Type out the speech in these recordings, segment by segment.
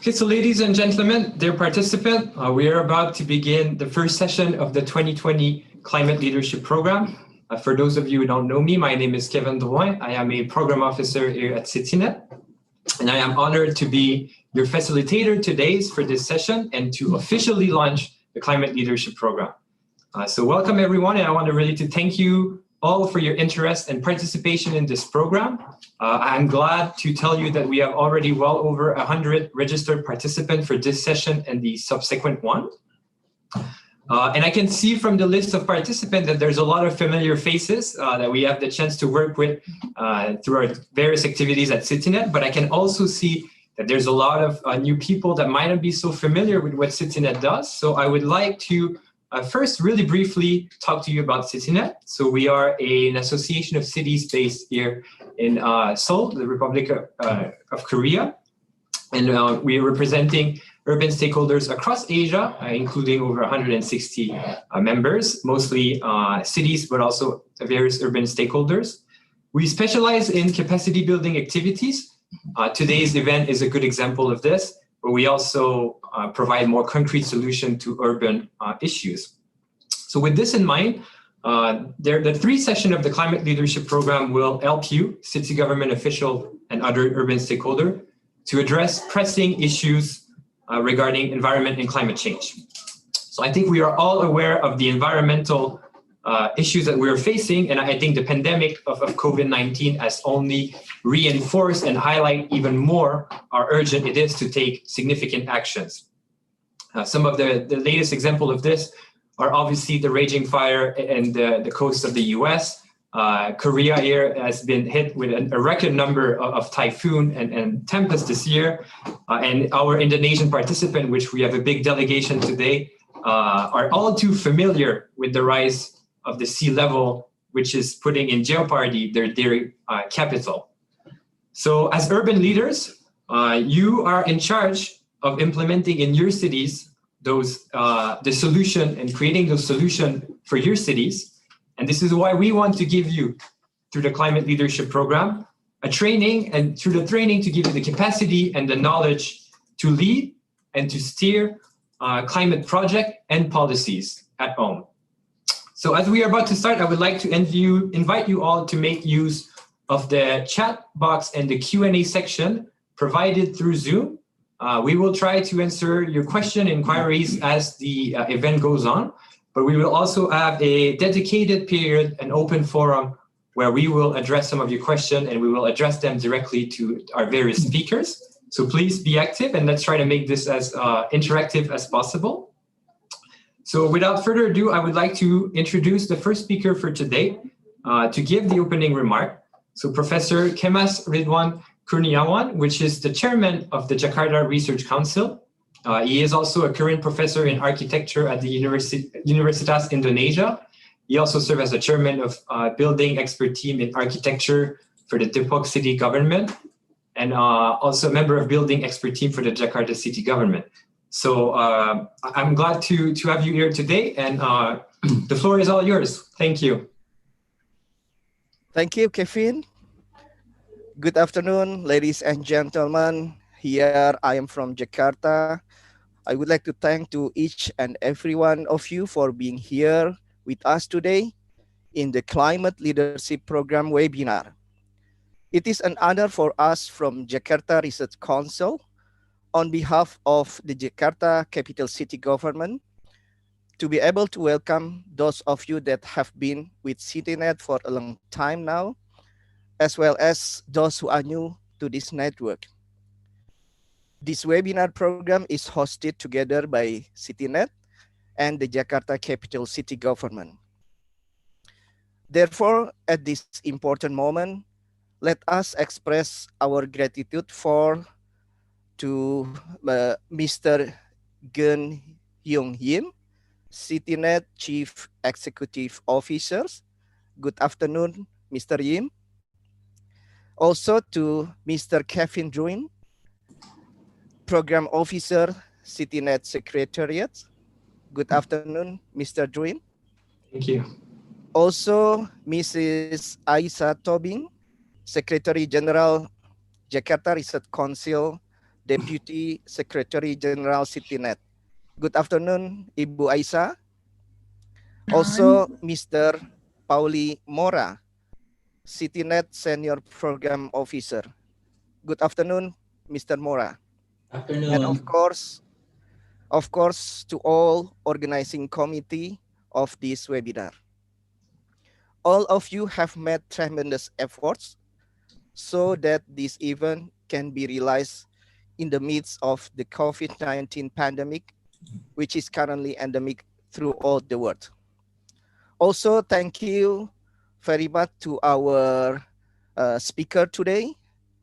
Okay, so ladies and gentlemen, dear participant, we are about to begin the first session of the 2020 Climate Leadership Program. For those of you who don't know me, my name is Kevin Drouin. I am a program officer here at CityNet, and I am honored to be your facilitator today for this session and to officially launch the Climate Leadership Program. So welcome everyone, and I want to really thank you all for your interest and participation in this program. I'm glad to tell you that we have already well over 100 registered participants for this session and the subsequent one. And I can see from the list of participants that there's a lot of familiar faces that we have the chance to work with through our various activities at CityNet, but I can also see that there's a lot of new people that might not be so familiar with what CityNet does. So I would like to first really briefly talk to you about CityNet. So we are an association of cities based here in Seoul, the Republic of Korea. And we are representing urban stakeholders across Asia, including over 160 members, mostly cities, but also various urban stakeholders. We specialize in capacity building activities. Today's event is a good example of this, but we also provide more concrete solution to urban issues. So with this in mind, the three sessions of the Climate Leadership Program will help you, city government official and other urban stakeholder, to address pressing issues regarding environment and climate change. So I think we are all aware of the environmental issues that we're facing, and I think the pandemic of COVID-19 has only reinforced and highlight even more how urgent it is to take significant actions. Some of the latest example of this are obviously the raging fire in the coast of the US. Korea here has been hit with a record number of typhoon and tempests this year. And our Indonesian participant, which we have a big delegation today, are all too familiar with the rise of the sea level, which is putting in jeopardy their capital. So as urban leaders, you are in charge of implementing in your cities the solution and creating those solutions for your cities. And this is why we want to give you, through the Climate Leadership Program, a training, and through the training to give you the capacity and the knowledge to lead and to steer climate project and policies at home. So as we are about to start, I would like to invite you all to make use of the chat box and the Q&A section provided through Zoom. We will try to answer your question inquiries as the event goes on, but we will also have a dedicated period, an open forum, where we will address some of your questions and we will address them directly to our various speakers. So please be active and let's try to make this as interactive as possible. So without further ado, I would like to introduce the first speaker for today to give the opening remark. So Professor Kemas Ridwan Kurniawan, which is the chairman of the Jakarta Research Council. He is also a current professor in architecture at the Universitas Indonesia. He also served as the chairman of building expert team in architecture for the Depok city government, and also a member of building expert team for the Jakarta city government. So I'm glad to have you here today, and the floor is all yours. Thank you. Thank you, Kevin. Good afternoon, ladies and gentlemen. Here I am from Jakarta. I would like to thank to each and every one of you for being here with us today in the Climate Leadership Program webinar. It is an honor for us from Jakarta Research Council on behalf of the Jakarta Capital City Government to be able to welcome those of you that have been with CityNet for a long time now, as well as those who are new to this network. This webinar program is hosted together by CityNet and the Jakarta Capital City Government. Therefore, at this important moment, let us express our gratitude to Mr. Geun Hyung Yim, CityNet Chief Executive Officer. Good afternoon, Mr. Yim. Also to Mr. Kevin Drouin, Program Officer, CityNet Secretariat. Good afternoon, Mr. Drouin. Thank you. Also, Mrs. Aisa Tobing, Secretary General, Jakarta Research Council, Deputy Secretary General CityNet. Good afternoon, Ibu Aisyah. Also, Mr. Pauli Mora, CityNet Senior Program Officer. Good afternoon, Mr. Mora. Afternoon. And of course, to all organizing committee of this webinar. All of you have made tremendous efforts so that this event can be realized in the midst of the COVID-19 pandemic, which is currently endemic throughout the world. Also, thank you very much to our speaker today,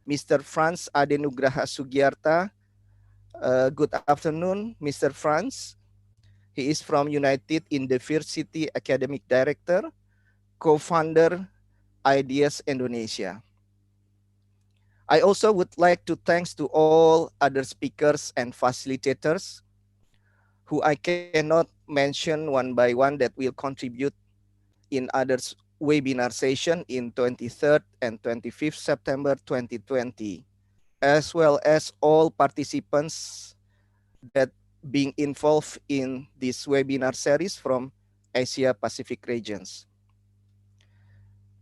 Mr. Franz Adenugraha Sugiarta. Good afternoon, Mr. Franz. He is from United University Academic Director, co-founder, Ideas Indonesia. I also would like to thanks to all other speakers and facilitators who I cannot mention one by one that will contribute in others webinar session in 23rd and 25th September 2020, as well as all participants that being involved in this webinar series from Asia Pacific regions.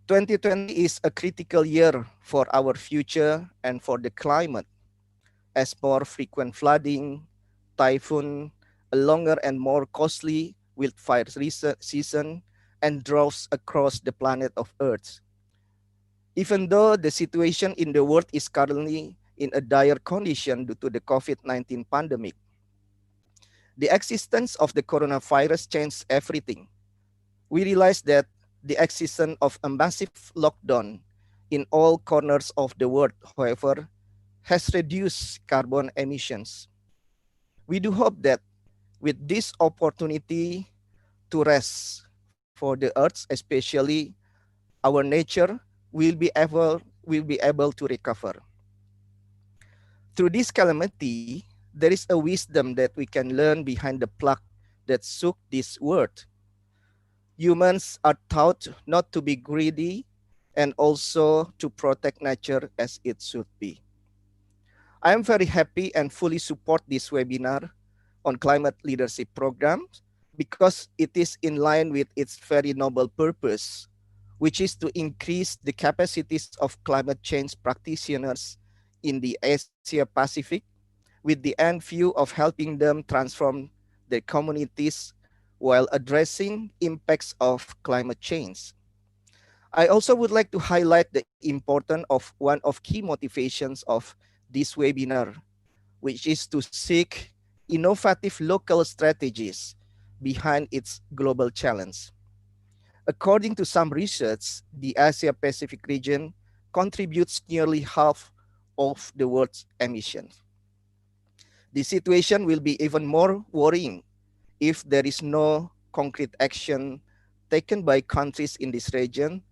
2020 is a critical year for our future and for the climate, as more frequent flooding, typhoon, a longer and more costly wildfire season, and droughts across the planet of Earth. Even though the situation in the world is currently in a dire condition due to the COVID-19 pandemic, the existence of the coronavirus changed everything. We realized that the existence of a massive lockdown in all corners of the world, however, has reduced carbon emissions. We do hope that with this opportunity to rest for the earth, especially our nature, will be able to recover. Through this calamity, there is a wisdom that we can learn behind the plague that shook this world. Humans are taught not to be greedy and also to protect nature as it should be. I am very happy and fully support this webinar on climate leadership programs because it is in line with its very noble purpose, which is to increase the capacities of climate change practitioners in the Asia Pacific with the end view of helping them transform their communities while addressing impacts of climate change. I also would like to highlight the importance of one of key motivations of this webinar, which is to seek innovative local strategies behind its global challenge. According to some research, the Asia Pacific region contributes nearly half of the world's emissions. The situation will be even more worrying if there is no concrete action taken by countries in this region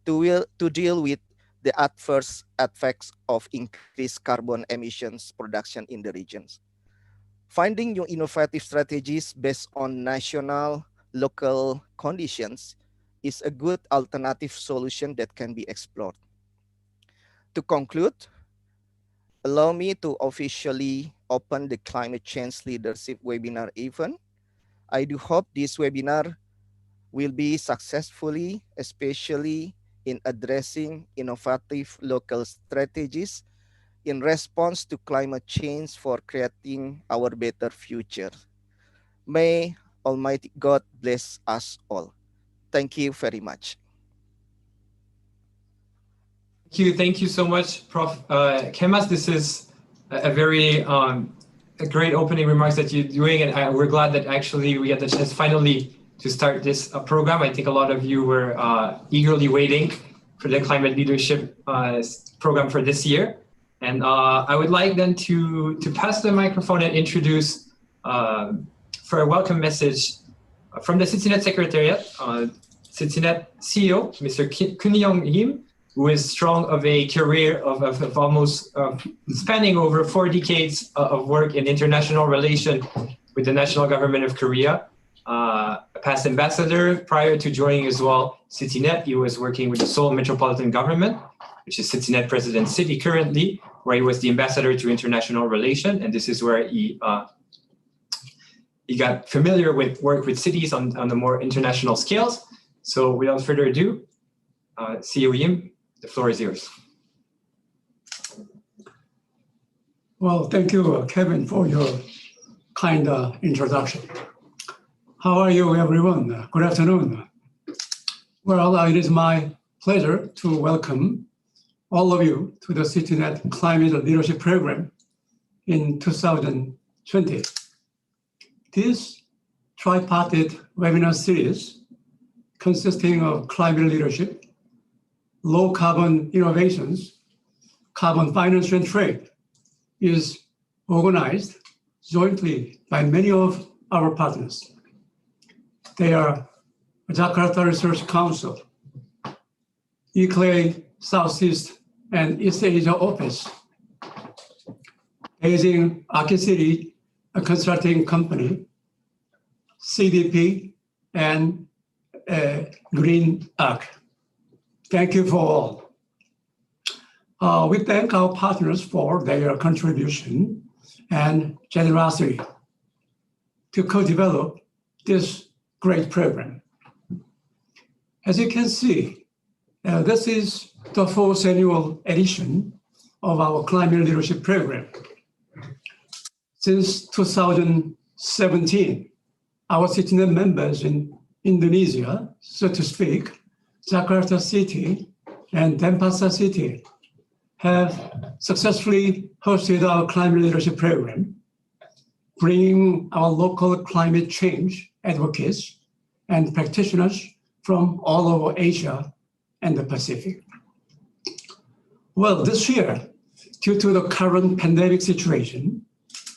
to deal with the adverse effects of increased carbon emissions production in the regions. Finding new innovative strategies based on national, local conditions is a good alternative solution that can be explored. To conclude, allow me to officially open the Climate Change Leadership webinar event. I do hope this webinar will be successfully, especially in addressing innovative local strategies in response to climate change for creating our better future. May Almighty God bless us all. Thank you very much. Thank you so much, Prof. Kemas. This is a very a great opening remarks that you're doing, and we're glad that actually we get the chance finally to start this program. I think a lot of you were eagerly waiting for the climate leadership program for this year. And I would like then to pass the microphone and introduce for a welcome message from the CityNet Secretariat, CityNet CEO, Mr. Kun Young Im, who is strong of a career of almost spanning over 4 decades of work in international relation with the national government of Korea. A past ambassador prior to joining as well CityNet. He was working with the Seoul Metropolitan Government, which is CityNet President City currently, where he was the ambassador to international relations, and this is where he got familiar with work with cities on the more international scales. So without further ado, CEO Yim, the floor is yours. Well, thank you, Kevin, for your kind introduction. How are you, everyone? Good afternoon. Well, it is my pleasure to welcome all of you to the CityNet Climate Leadership Program in 2020. This tripartite webinar series, consisting of climate leadership, low carbon innovations, carbon finance and trade, is organized jointly by many of our partners. They are Jakarta Research Council, ICLEI Southeast and East Asia Office, Beijing Archicity, a consulting company, CDP, and Green Arc. Thank you for all. We thank our partners for their contribution and generosity to co-develop this great program. As you can see, this is the fourth annual edition of our Climate Leadership Program. Since 2017, our CityNet members in Indonesia, so to speak, Jakarta City and Denpasar City, have successfully hosted our Climate Leadership Program, bringing our local climate change advocates and practitioners from all over Asia and the Pacific. Well, this year, due to the current pandemic situation,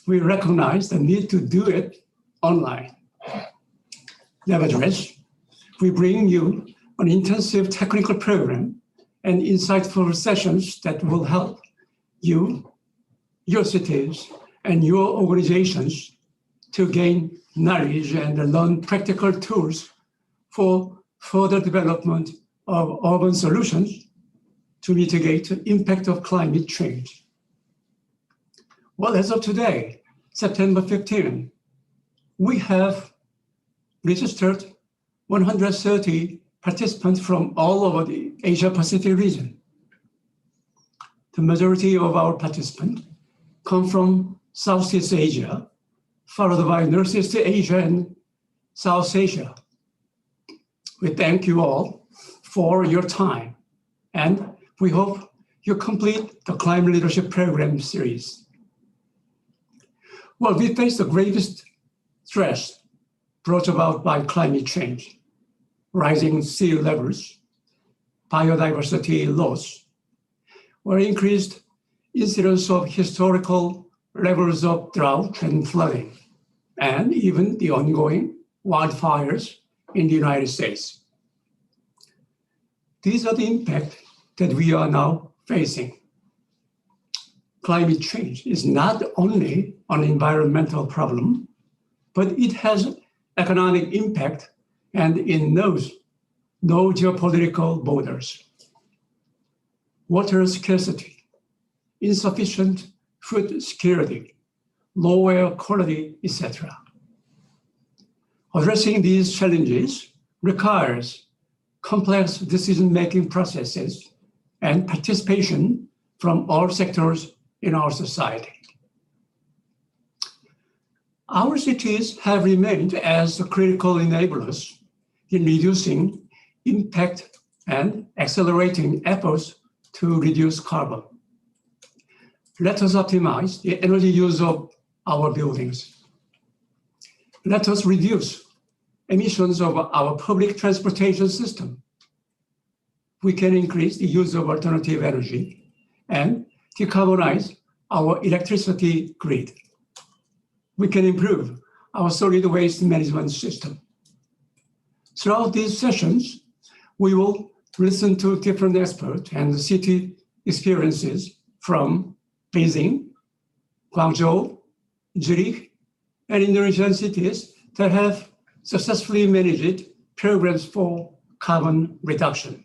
we recognize the need to do it online. Nevertheless, we bring you an intensive technical program and insightful sessions that will help you, your cities, and your organizations to gain knowledge and learn practical tools for further development of urban solutions to mitigate the impact of climate change. Well, as of today, September 15, we have registered 130 participants from all over the Asia-Pacific region. The majority of our participants come from Southeast Asia, followed by Northeast Asia and South Asia. We thank you all for your time, and we hope you complete the Climate Leadership Program series. Well, we face the greatest stress brought about by climate change, rising sea levels, biodiversity loss, or increased incidence of historical levels of drought and flooding, and even the ongoing wildfires in the United States. These are the impacts that we are now facing. Climate change is not only an environmental problem, but it has economic impact and it knows no geopolitical borders. Water scarcity, insufficient food security, low air quality, etc. Addressing these challenges requires complex decision-making processes and participation from all sectors in our society. Our cities have remained as critical enablers in reducing impact and accelerating efforts to reduce carbon. Let us optimize the energy use of our buildings. Let us reduce emissions of our public transportation system. We can increase the use of alternative energy and decarbonize our electricity grid. We can improve our solid waste management system. Throughout these sessions, we will listen to different experts and city experiences from Beijing, Guangzhou, Zurich, and Indonesian cities that have successfully managed programs for carbon reduction.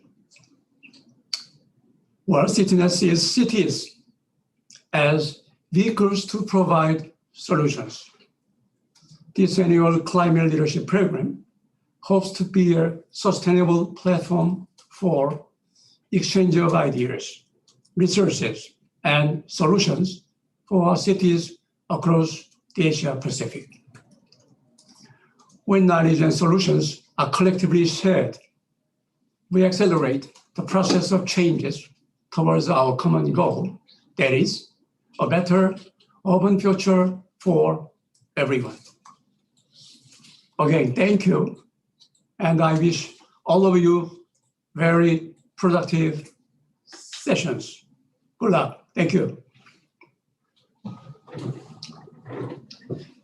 Well, CityNet sees cities as vehicles to provide solutions. This annual climate leadership program hopes to be a sustainable platform for exchange of ideas, resources, and solutions for our cities across the Asia Pacific. When knowledge and solutions are collectively shared, we accelerate the process of changes towards our common goal, that is, a better urban future for everyone. Again, thank you, and I wish all of you very productive sessions. Good luck. Thank you.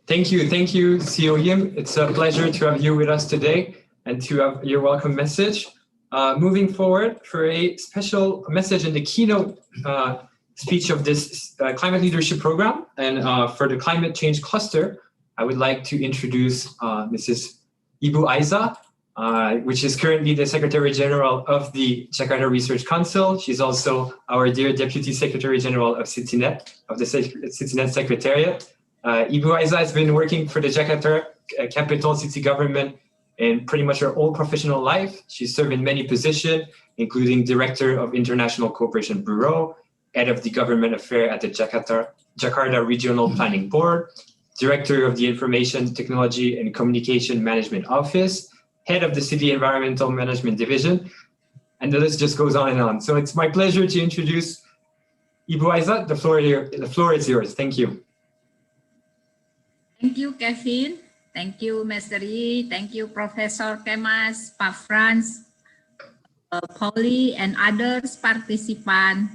Thank you, CEO Yim. It's a pleasure to have you with us today and to have your welcome message. Moving forward for a special message in the keynote speech of this climate leadership program and for the climate change cluster, I would like to introduce Mrs. Ibu Aiza, which is currently the Secretary General of the Jakarta Research Council. She's also our dear Deputy Secretary General of CityNet, of the CityNet Secretariat. Ibu Aiza has been working for the Jakarta capital city government in pretty much her whole professional life. She's served in many positions, including Director of International Cooperation Bureau, Head of the Government Affairs at the Jakarta Regional Planning Board, Director of the Information Technology and Communication Management Office, Head of the City Environmental Management Division, and the list just goes on and on. So it's my pleasure to introduce Ibu Aiza. The floor is yours. Thank you. Thank you, Kevin. Thank you, Mr. Yi. Thank you, Professor Kemas, Pak Franz, Pauli, and others participants,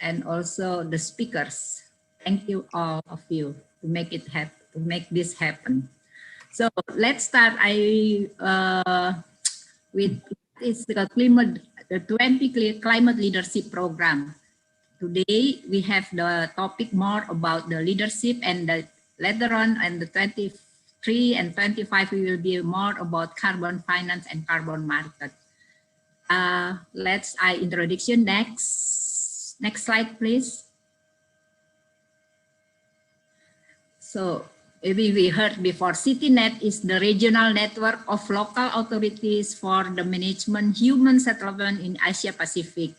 and also the speakers. Thank you, all of you, to make it happen, to make this happen. So let's start. With the 20 Climate Leadership Program. Today we have the topic more about the leadership, and later on, and the 23 and 25, we will be more about carbon finance and carbon market. Let's introduction next. Next slide, please. So maybe we heard before, CityNet is the regional network of local authorities for the management human settlement in Asia Pacific.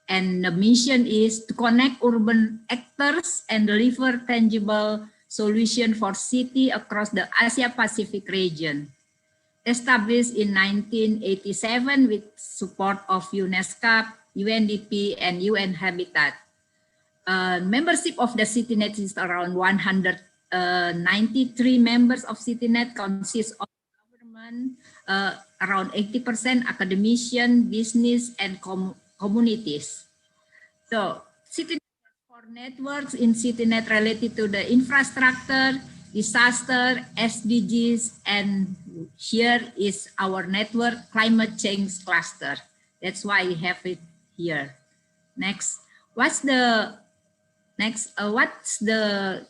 And the mission is to connect urban actors and deliver tangible solution for city across the Asia Pacific region. Established in 1987 with support of UNESCO, UNDP, and UN Habitat. Membership of the CityNet is around 193 members of CityNet, consists of government, around 80%, academician, business, and communities. So CityNet for networks in CityNet related to the infrastructure, disaster, SDGs, and here is our network climate change cluster. That's why we have it here. Next, what's the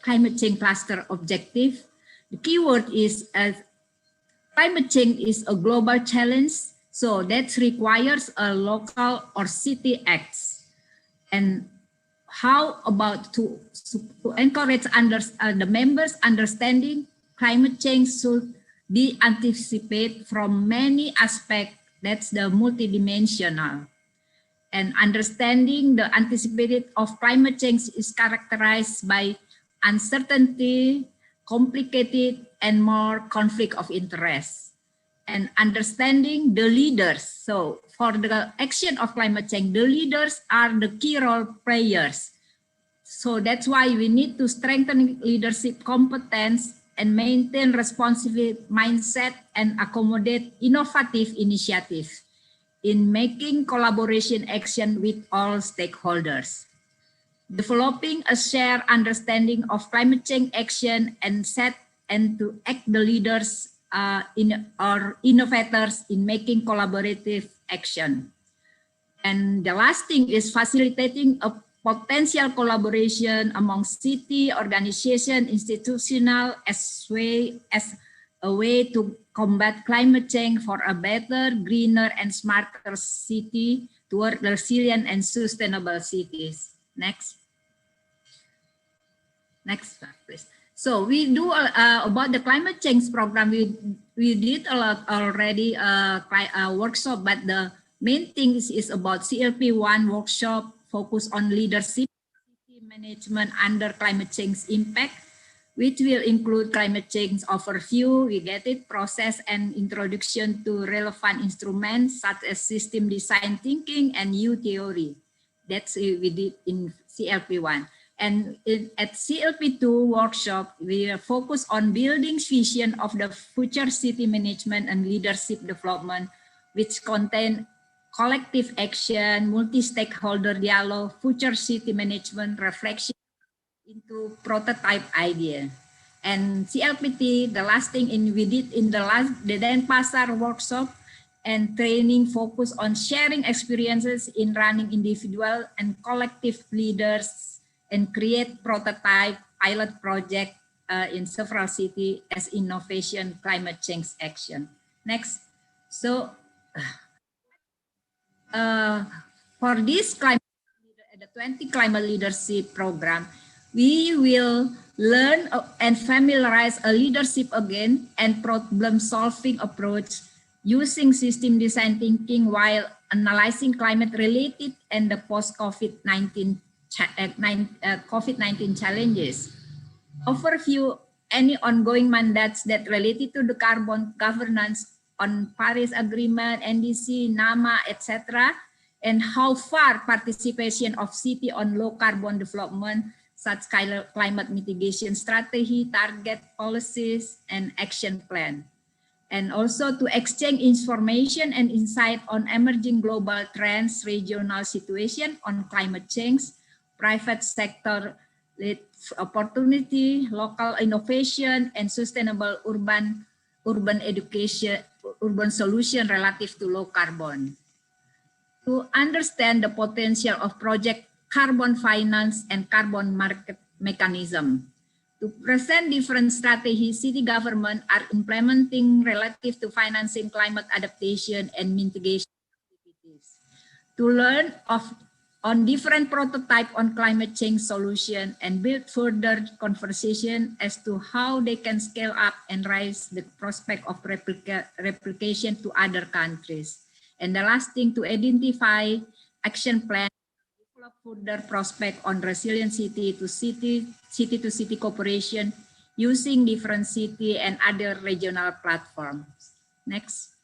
climate change cluster objective? The keyword is climate change is a global challenge, so that requires a local or city acts. And how about to encourage the members understanding climate change should be anticipated from many aspects. That's the multidimensional. And understanding the anticipated of climate change is characterized by uncertainty, complicated, and more conflict of interest. And understanding the leaders. So for the action of climate change, the leaders are the key role players. So that's why we need to strengthen leadership competence and maintain responsive mindset and accommodate innovative initiatives in making collaboration action with all stakeholders. Developing a shared understanding of climate change action and to act the leaders or innovators in making collaborative action. And the last thing is facilitating a potential collaboration among city, organization, institutional as a way to combat climate change for a better, greener, and smarter city toward resilient and sustainable cities. Next. Next, please. So we do about the climate change program. We did a lot already workshop, but the main thing is about CLP1 workshop focus on leadership, city management under climate change impact, which will include climate change overview, we get it, process and introduction to relevant instruments such as system design thinking and U theory. That's we did in CLP1. And at CLP2 workshop, we focus on building vision of the future city management and leadership development, which contain collective action, multi-stakeholder dialogue, future city management reflection into prototype idea. And CLPT, the last thing we did in the Denpasar workshop and training focus on sharing experiences in running individual and collective leaders and create prototype pilot project in several cities as innovation climate change action. Next. So for this the 20 climate leadership program, we will learn and familiarize a leadership again and problem solving approach using system design thinking while analyzing climate related and the post-COVID-19 COVID-19 challenges. Overview any ongoing mandates that related to the carbon governance on Paris Agreement, NDC, NAMA, etc. And how far participation of city on low carbon development, such climate mitigation strategy, target policies, and action plan. And also to exchange information and insight on emerging global trends, regional situation on climate change, private sector lead opportunity, local innovation, and sustainable urban education, urban solution relative to low carbon. To understand the potential of project carbon finance and carbon market mechanism. To present different strategies city government are implementing relative to financing climate adaptation and mitigation activities. To learn on different prototype on climate change solution and build further conversation as to how they can scale up and raise the prospect of replication to other countries. And the last thing, to identify action plan, develop further prospect on resilient city to city cooperation using different city and other regional platforms. Next.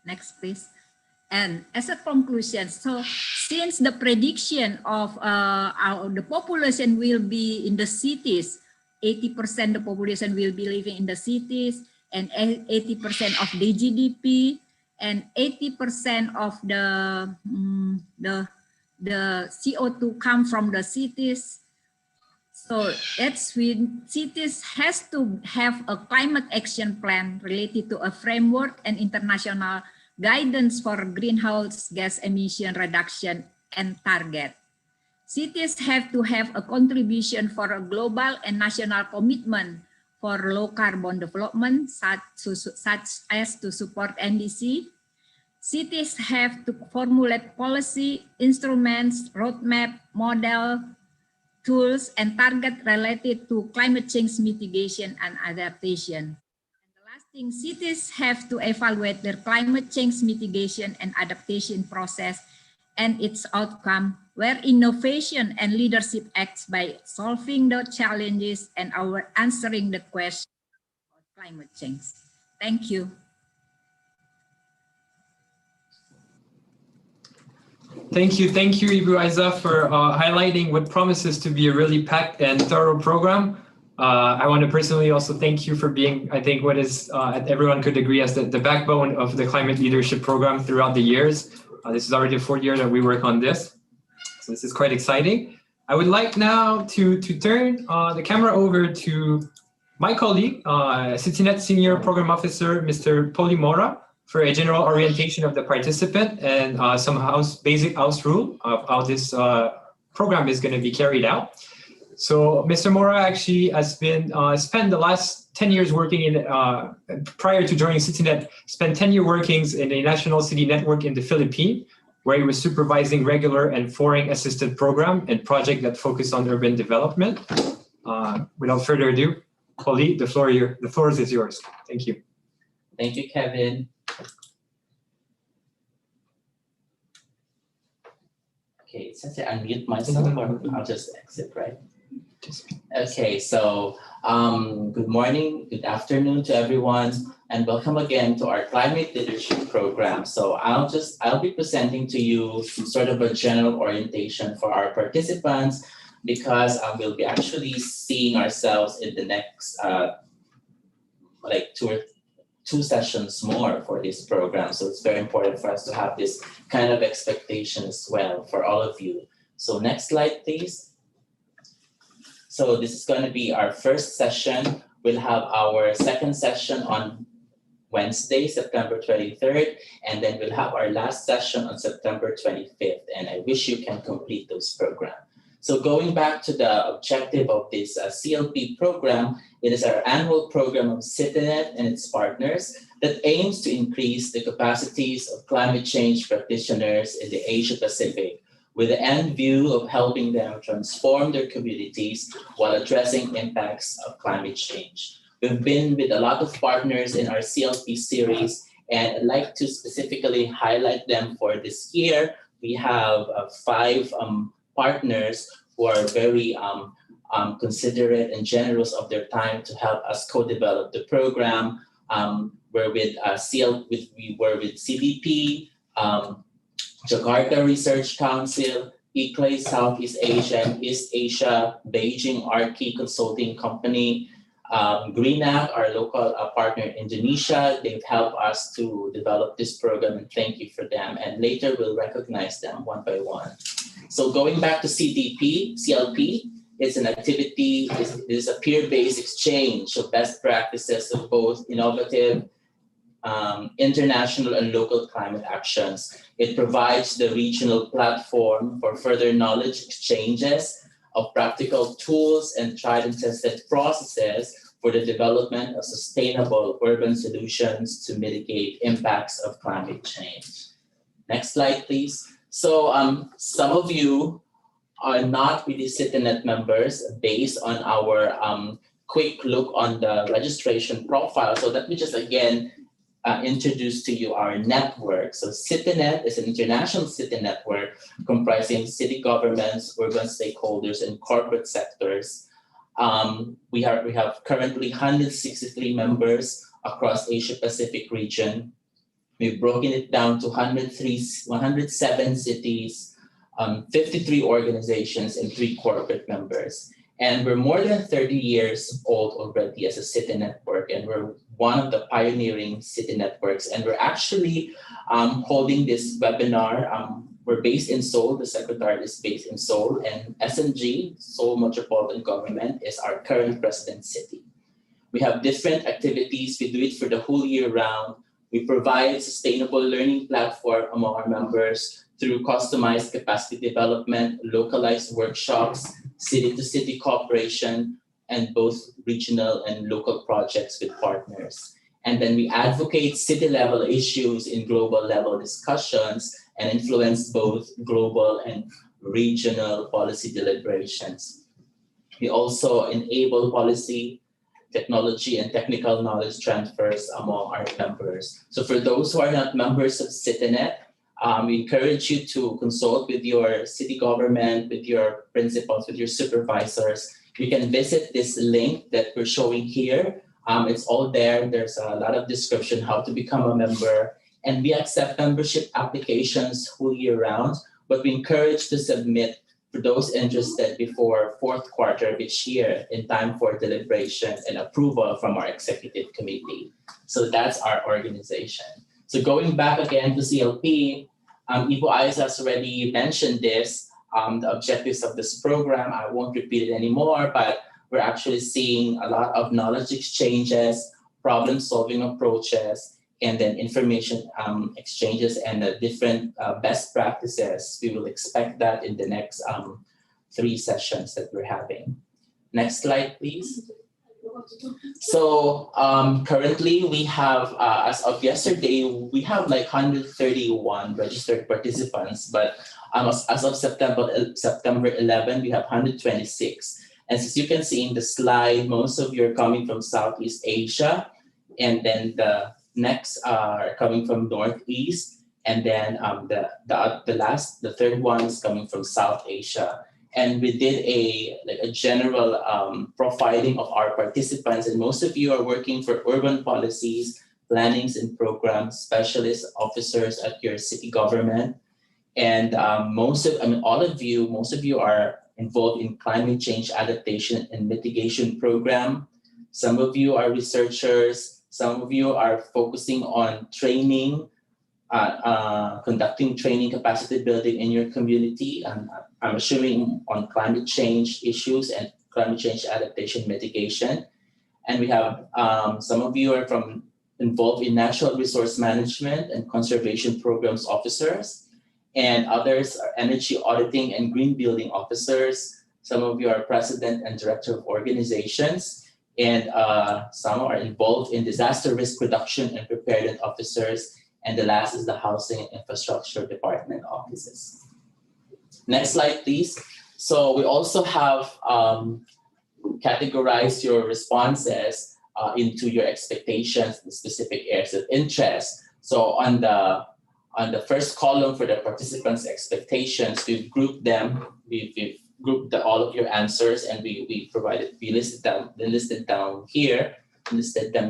Next, please. And as a conclusion, so since the prediction of the population will be in the cities, 80% the population will be living in the cities, and 80% of the GDP, and 80% of the CO2 come from the cities. So that's when cities has to have a climate action plan related to a framework and international guidance for greenhouse gas emission reduction and target. Cities have to have a contribution for a global and national commitment for low carbon development, such as to support NDC. Cities have to formulate policy, instruments, roadmap, model, tools, and target related to climate change mitigation and adaptation. Cities have to evaluate their climate change mitigation and adaptation process and its outcome, where innovation and leadership acts by solving the challenges and answering the question about climate change. Thank you. Thank you, Ibu Aiza, for highlighting what promises to be a really packed and thorough program. I want to personally also thank you for being, I think, what is everyone could agree as the backbone of the climate leadership program throughout the years. This is already the 4th year that we work on this. So this is quite exciting. I would like now to turn the camera over to my colleague, CityNet Senior Program Officer, Mr. Poli Mora, for a general orientation of the participant and some basic house rule of how this program is going to be carried out. So Mr. Mora actually has been spent the last 10 years working in, prior to joining CityNet, spent 10 years working in a national city network in the Philippines, where he was supervising regular and foreign assisted program and project that focus on urban development. Without further ado, Holly, the floor is yours. Thank you. Thank you, Kevin. Okay, since I unmute myself, or I'll just exit, right? Okay, so good morning, good afternoon to everyone, and welcome again to our climate leadership program. So I'll be presenting to you sort of a general orientation for our participants, because we'll be actually seeing ourselves in the next like two sessions more for this program. So it's very important for us to have this kind of expectation as well for all of you. So next slide, please. So this is going to be our first session. We'll have our second session on Wednesday, September 23rd, and then we'll have our last session on September 25th. And I wish you can complete those programs. So going back to the objective of this CLP program, it is our annual program of CityNet and its partners that aims to increase the capacities of climate change practitioners in the Asia Pacific, with the end view of helping them transform their communities while addressing impacts of climate change. We've been with a lot of partners in our CLP series, and I'd like to specifically highlight them for this year. We have 5 partners who are very considerate and generous of their time to help us co-develop the program. We're with we were with CDP, Jakarta Research Council, ICLAY Southeast Asia and East Asia, Beijing Arki Consulting Company, Greenac, our local partner in Indonesia. They've helped us to develop this program, and thank you for them. And later we'll recognize them one by one. So going back to CLP, it's an activity, it is a peer-based exchange of best practices of both innovative, international and local climate actions. It provides the regional platform for further knowledge exchanges of practical tools and tried and tested processes for the development of sustainable urban solutions to mitigate impacts of climate change. Next slide, please. So some of you are not really CityNet members based on our quick look on the registration profile. So let me just again introduce to you our network. So CityNet is an international city network comprising city governments, urban stakeholders, and corporate sectors. We have currently 163 members across Asia Pacific region. We've broken it down to 107 cities, 53 organizations, and 3 corporate members. And we're more than 30 years old already as a city network, and we're one of the pioneering city networks. And we're actually holding this webinar. We're based in Seoul. The secretariat is based in Seoul, and SMG, Seoul Metropolitan Government, is our current resident city. We have different activities. We do it for the whole year round. We provide sustainable learning platform among our members through customized capacity development, localized workshops, city-to-city cooperation, and both regional and local projects with partners. And then we advocate city-level issues in global-level discussions and influence both global and regional policy deliberations. We also enable policy, technology, and technical knowledge transfers among our members. So for those who are not members of CityNet, we encourage you to consult with your city government, with your principals, with your supervisors. You can visit this link that we're showing here. It's all there. There's a lot of description how to become a member. And we accept membership applications whole year round, but we encourage to submit for those interested before 4th quarter of each year in time for deliberation and approval from our executive committee. So that's our organization. So going back again to CLP, Ivo Ayes has already mentioned this, the objectives of this program. I won't repeat it anymore, but we're actually seeing a lot of knowledge exchanges, problem-solving approaches, and then information exchanges and the different best practices. We will expect that in the next 3 sessions that we're having. Next slide, please. So currently we have, as of yesterday, we have like 131 registered participants, but as of September 11, we have 126. And as you can see in the slide, most of you are coming from Southeast Asia, and then the next are coming from Northeast, and then the third one is coming from South Asia. And we did a general profiling of our participants, and most of you are working for urban policies, plannings and programs, specialist officers at your city government. And most of you are involved in climate change adaptation and mitigation program. Some of you are researchers, some of you are focusing on training, conducting training, capacity building in your community. I'm assuming on climate change issues and climate change adaptation mitigation. And we have some of you are involved in natural resource management and conservation programs officers, and others are energy auditing and green building officers. Some of you are president and director of organizations, and some are involved in disaster risk reduction and preparedness officers. And the last is the housing and infrastructure department offices. Next slide, please. So we also have categorized your responses into your expectations and specific areas of interest. So on the first column for the participants' expectations, we've grouped them. We've grouped all of your answers, and we listed them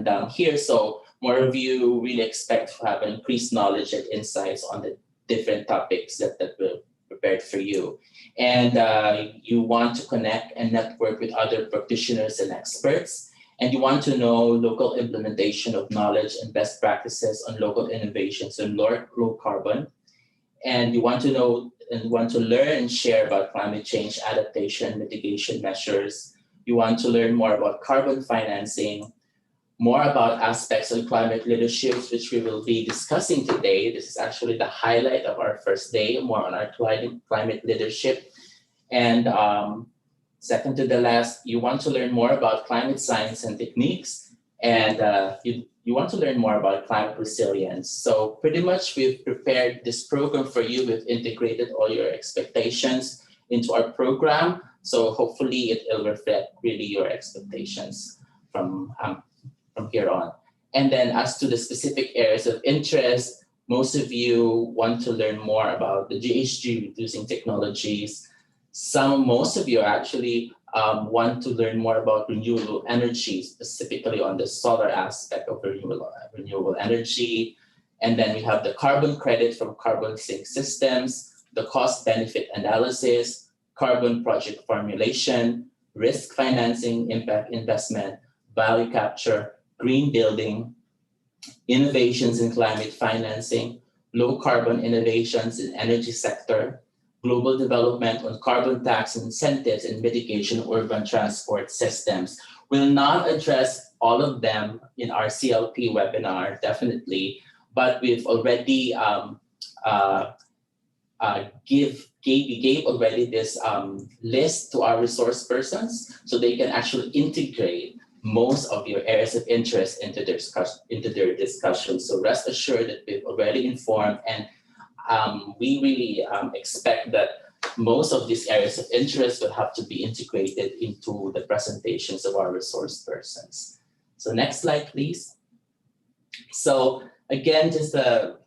down here. So more of you really expect to have increased knowledge and insights on the different topics that were prepared for you. And you want to connect and network with other practitioners and experts. And you want to know local implementation of knowledge and best practices on local innovations and low carbon. And you want to know and want to learn and share about climate change adaptation, mitigation measures. You want to learn more about carbon financing, more about aspects of climate leadership, which we will be discussing today. This is actually the highlight of our first day, more on our climate leadership. And second to the last, you want to learn more about climate science and techniques, and you want to learn more about climate resilience. So pretty much we've prepared this program for you. We've integrated all your expectations into our program. So hopefully it will reflect really your expectations from here on. And then as to the specific areas of interest, most of you want to learn more about the GHG reducing technologies. Most of you actually want to learn more about renewable energy, specifically on the solar aspect of renewable energy. And then we have the carbon credit from carbon sink systems, the cost benefit analysis, carbon project formulation, risk financing, impact investment, value capture, green building, innovations in climate financing, low carbon innovations in energy sector, global development on carbon tax incentives and mitigation urban transport systems. We'll not address all of them in our CLP webinar, definitely, but we've already gave already this list to our resource persons, so they can actually integrate most of your areas of interest into their discussion. So rest assured that we've already informed, and we really expect that most of these areas of interest will have to be integrated into the presentations of our resource persons. So next slide, please. So again, just a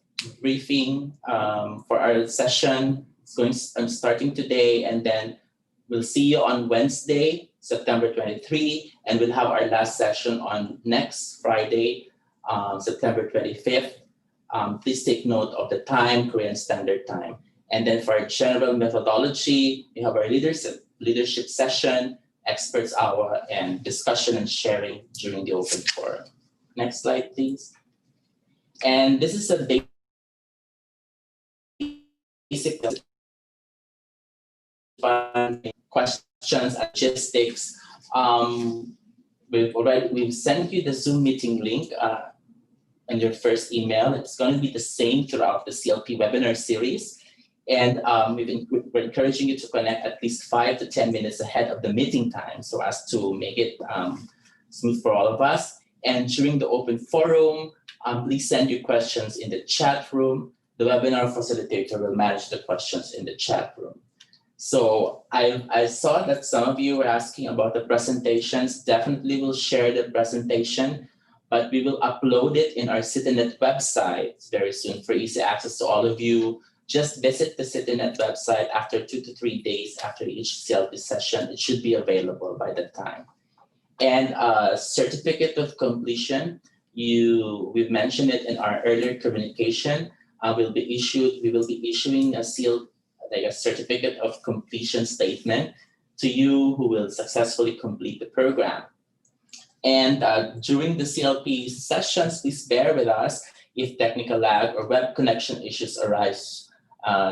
briefing for our session. I'm starting today, and then we'll see you on Wednesday, September 23, and we'll have our last session on next Friday, September 25th. Please take note of the time, Korean Standard Time. And then for our general methodology, we have our leadership session, experts hour, and discussion and sharing during the open forum. Next slide, please. And this is a basic questions, logistics. We've sent you the Zoom meeting link in your first email. It's going to be the same throughout the CLP webinar series. And we're encouraging you to connect at least 5 to 10 minutes ahead of the meeting time, so as to make it smooth for all of us. And during the open forum, please send your questions in the chat room. The webinar facilitator will manage the questions in the chat room. So I saw that some of you were asking about the presentations. Definitely will share the presentation, but we will upload it in our CityNet website very soon for easy access to all of you. Just visit the CityNet website after 2 to 3 days after each CLP session. It should be available by that time. And certificate of completion, we've mentioned it in our earlier communication. We will be issuing a seal, like a certificate of completion statement to you who will successfully complete the program. And during the CLP sessions, please bear with us if technical lag or web connection issues arise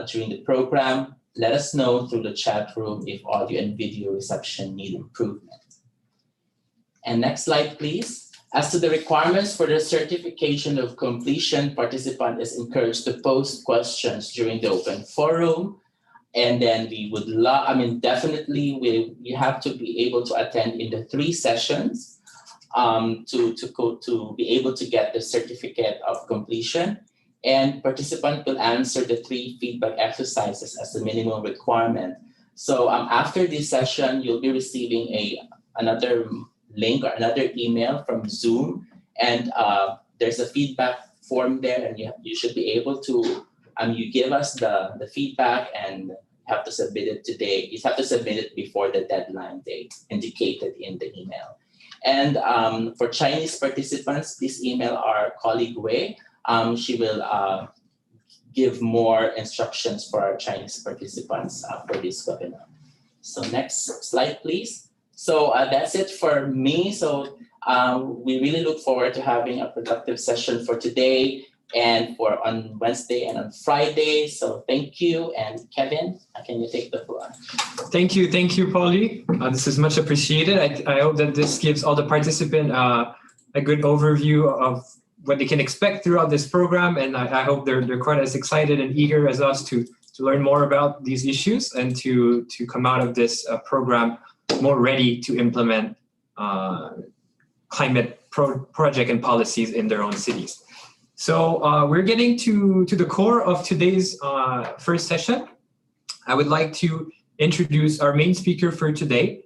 during the program. Let us know through the chat room if audio and video reception need improvement. And next slide, please. As to the requirements for the certification of completion, participant is encouraged to post questions during the open forum. And then we would definitely we have to be able to attend in the 3 sessions to be able to get the certificate of completion. And participant will answer the 3 feedback exercises as the minimum requirement. So after this session, you'll be receiving another link or another email from Zoom, and there's a feedback form there, and you should be able to you give us the feedback and have to submit it today. You have to submit it before the deadline date indicated in the email. And for Chinese participants, please email our colleague Wei. She will give more instructions for our Chinese participants for this webinar. So next slide, please. So that's it for me. So we really look forward to having a productive session for today and for on Wednesday and on Friday. So thank you. And Kevin, can you take the floor? Thank you, Paulie. This is much appreciated. I hope that this gives all the participants a good overview of what they can expect throughout this program. And I hope they're quite as excited and eager as us to learn more about these issues and to come out of this program more ready to implement climate project and policies in their own cities. So we're getting to the core of today's first session. I would like to introduce our main speaker for today,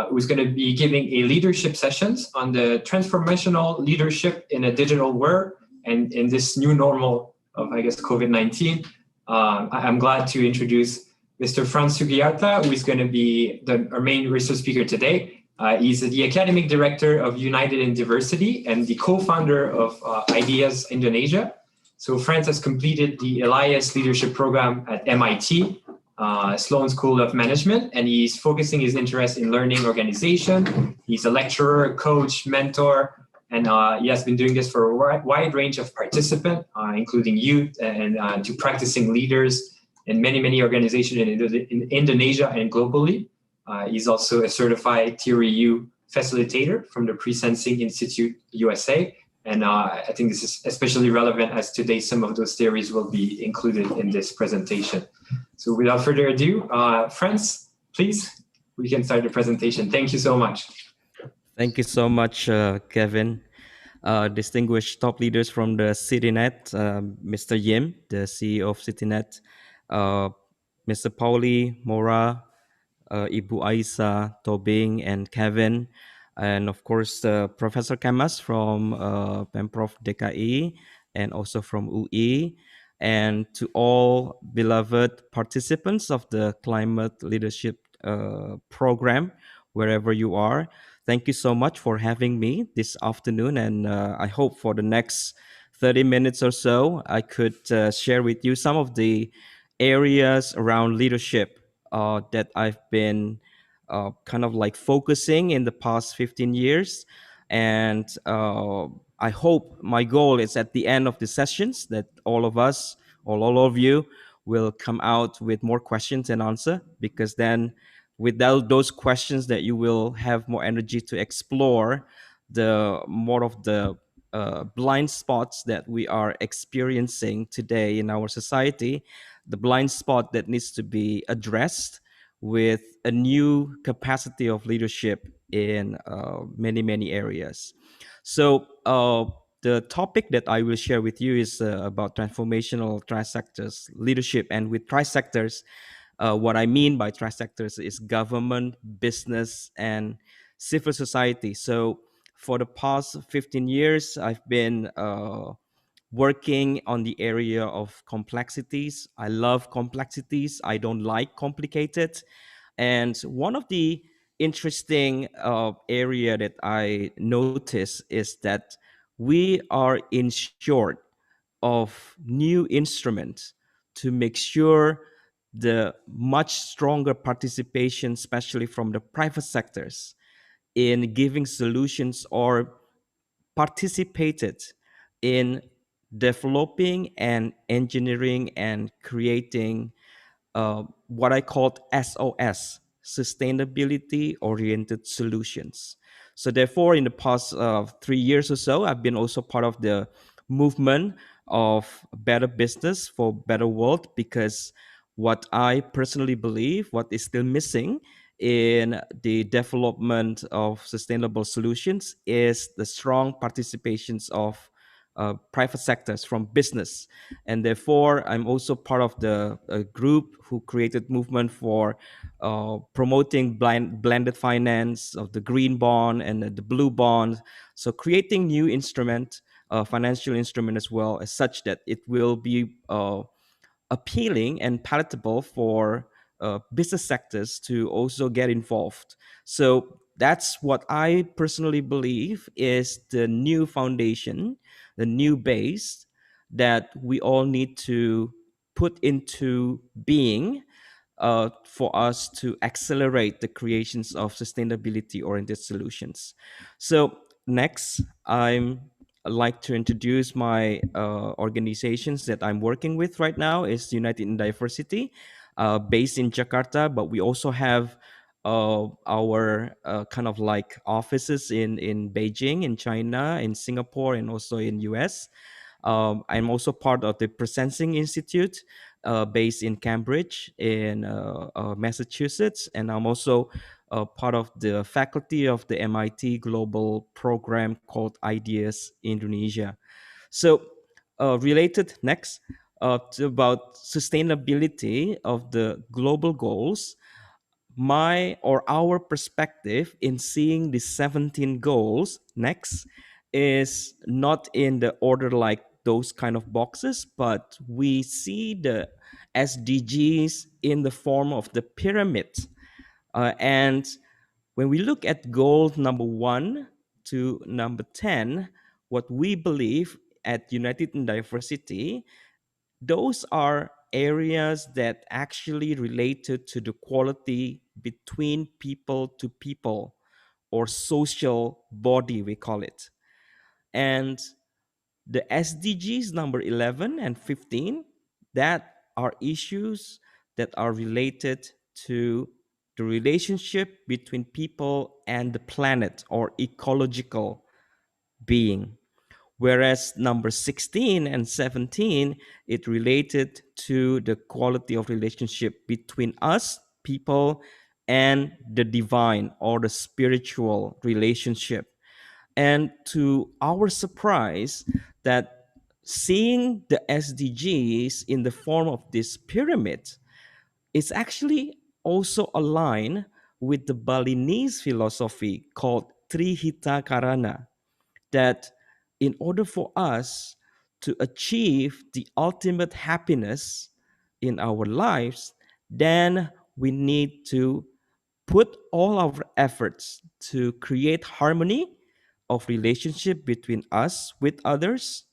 who's going to be giving a leadership sessions on the transformational leadership in a digital world and in this new normal of, I guess, COVID-19. I'm glad to introduce Mr. Franz Sugiarta, who is going to be our main research speaker today. He's the academic director of United in Diversity and the co-founder of Ideas Indonesia. So Franz has completed the Elias Leadership Program at MIT, Sloan School of Management, and he's focusing his interest in learning organization. He's a lecturer, coach, mentor, and he has been doing this for a wide range of participants, including youth and to practicing leaders in many organizations in Indonesia and globally. He's also a certified Theory U facilitator from the Pre-Sensing Institute USA. And I think this is especially relevant as today some of those theories will be included in this presentation. So without further ado, Franz, please, we can start the presentation. Thank you so much. Thank you so much, Kevin. Distinguished top leaders from the CityNet, Mr. Yim, the CEO of CityNet, Mr. Pauli, Mora, Ibu Aisa, Tobing, and Kevin, and of course Professor Kemas from Pemprov DKI and also from UI, and to all beloved participants of the Climate Leadership Program, wherever you are. Thank you so much for having me this afternoon, and I hope for the next 30 minutes or so, I could share with you some of the areas around leadership that I've been kind of like focusing in the past 15 years. And I hope my goal is at the end of the sessions that all of us, or all of you, will come out with more questions and answer, because then without those questions that you will have more energy to explore the more of the blind spots that we are experiencing today in our society, the blind spot that needs to be addressed with a new capacity of leadership in many areas. So the topic that I will share with you is about transformational trisectors leadership. And with trisectors, what I mean by trisectors is government, business, and civil society. So for the past 15 years, I've been working on the area of complexities. I love complexities. I don't like complicated. And one of the interesting area that I notice is that we are in short of new instruments to make sure the much stronger participation, especially from the private sectors, in giving solutions or participated in developing and engineering and creating what I called SOS, sustainability oriented solutions. So, therefore, in the past 3 years or so, I've been also part of the movement of better business for better world, because what I personally believe, what is still missing in the development of sustainable solutions is the strong participations of private sectors from business. And therefore I'm also part of the group who created movement for promoting blended finance of the green bond and the blue bond. So creating new instrument, financial instrument as well, as such that it will be appealing and palatable for business sectors to also get involved. So that's what I personally believe is the new foundation, the new base that we all need to put into being for us to accelerate the creations of sustainability oriented solutions. So next, I'm like to introduce my organizations that I'm working with right now is United in Diversity, based in Jakarta, but we also have our kind of like offices in Beijing, in China, in Singapore, and also in US. I'm also part of the Presencing Institute, based in Cambridge, in Massachusetts, and I'm also part of the faculty of the MIT Global Program called Ideas Indonesia. So, related next about sustainability of the global goals, my or our perspective in seeing the 17 goals next is not in the order like those kind of boxes, but we see the SDGs in the form of the pyramid. And when we look at goal number 1 to number 10, what we believe at United in Diversity, those are areas that actually related to the quality between people to people, or social body we call it. And the SDGs number 11 and 15, that are issues that are related to the relationship between people and the planet, or ecological being. Whereas number 16 and 17, it related to the quality of relationship between us, people, and the divine, or the spiritual relationship. And to our surprise, that seeing the SDGs in the form of this pyramid is actually also aligned with the Balinese philosophy called Trihita Karana, that in order for us to achieve the ultimate happiness in our lives, then we need to put all our efforts to create harmony of relationship between us with others,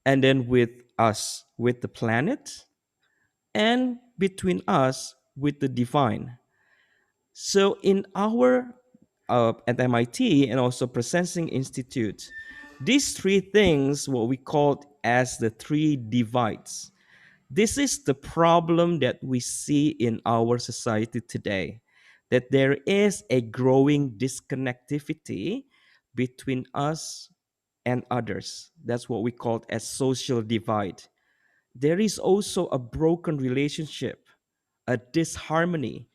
and then with us with the planet, and between us with the divine. So in our at MIT and also Presencing Institute, these three things, what we called as the three divides, this is the problem that we see in our society today, that there is a growing disconnectivity between us and others. That's what we call as social divide. There is also a broken relationship, a disharmony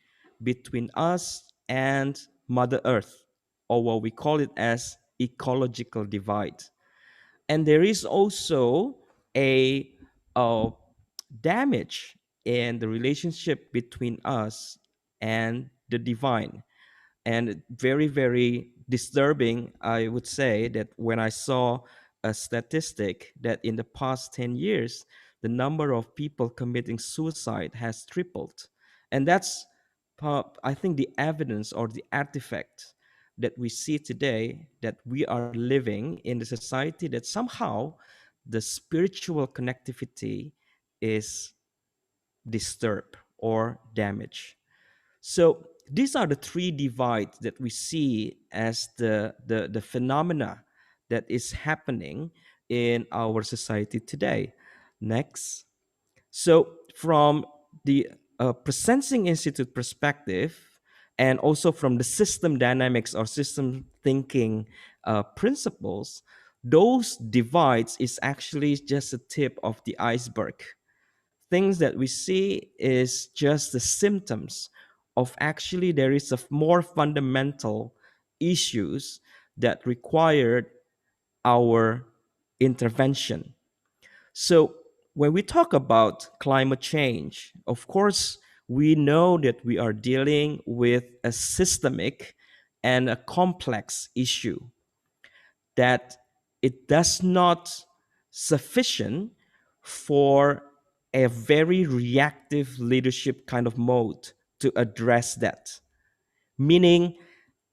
between us and Mother Earth, or what we call it as ecological divide. And there is also a damage in the relationship between us and the divine. And very, very disturbing, I would say, that when I saw a statistic that in the past 10 years the number of people committing suicide has tripled. And that's I think the evidence or the artifact that we see today, that we are living in a society that somehow the spiritual connectivity is disturbed or damaged. So these are the three divides that we see as the phenomena that is happening in our society today. Next. So from the Presencing Institute perspective, and also from the system dynamics or system thinking principles, those divides is actually just a tip of the iceberg. Things that we see is just the symptoms of actually there is a more fundamental issues that required our intervention. So when we talk about climate change, of course we know that we are dealing with a systemic and a complex issue, that it does not sufficient for a very reactive leadership kind of mode to address that. Meaning,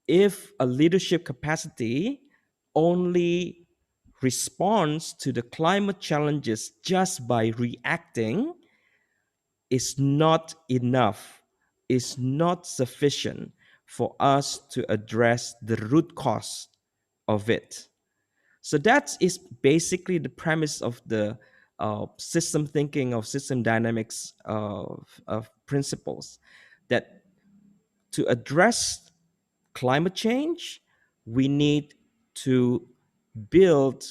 if a leadership capacity only responds to the climate challenges just by reacting, is not enough, is not sufficient for us to address the root cause of it. So that is basically the premise of the system thinking, of system dynamics of principles, that to address climate change, we need to build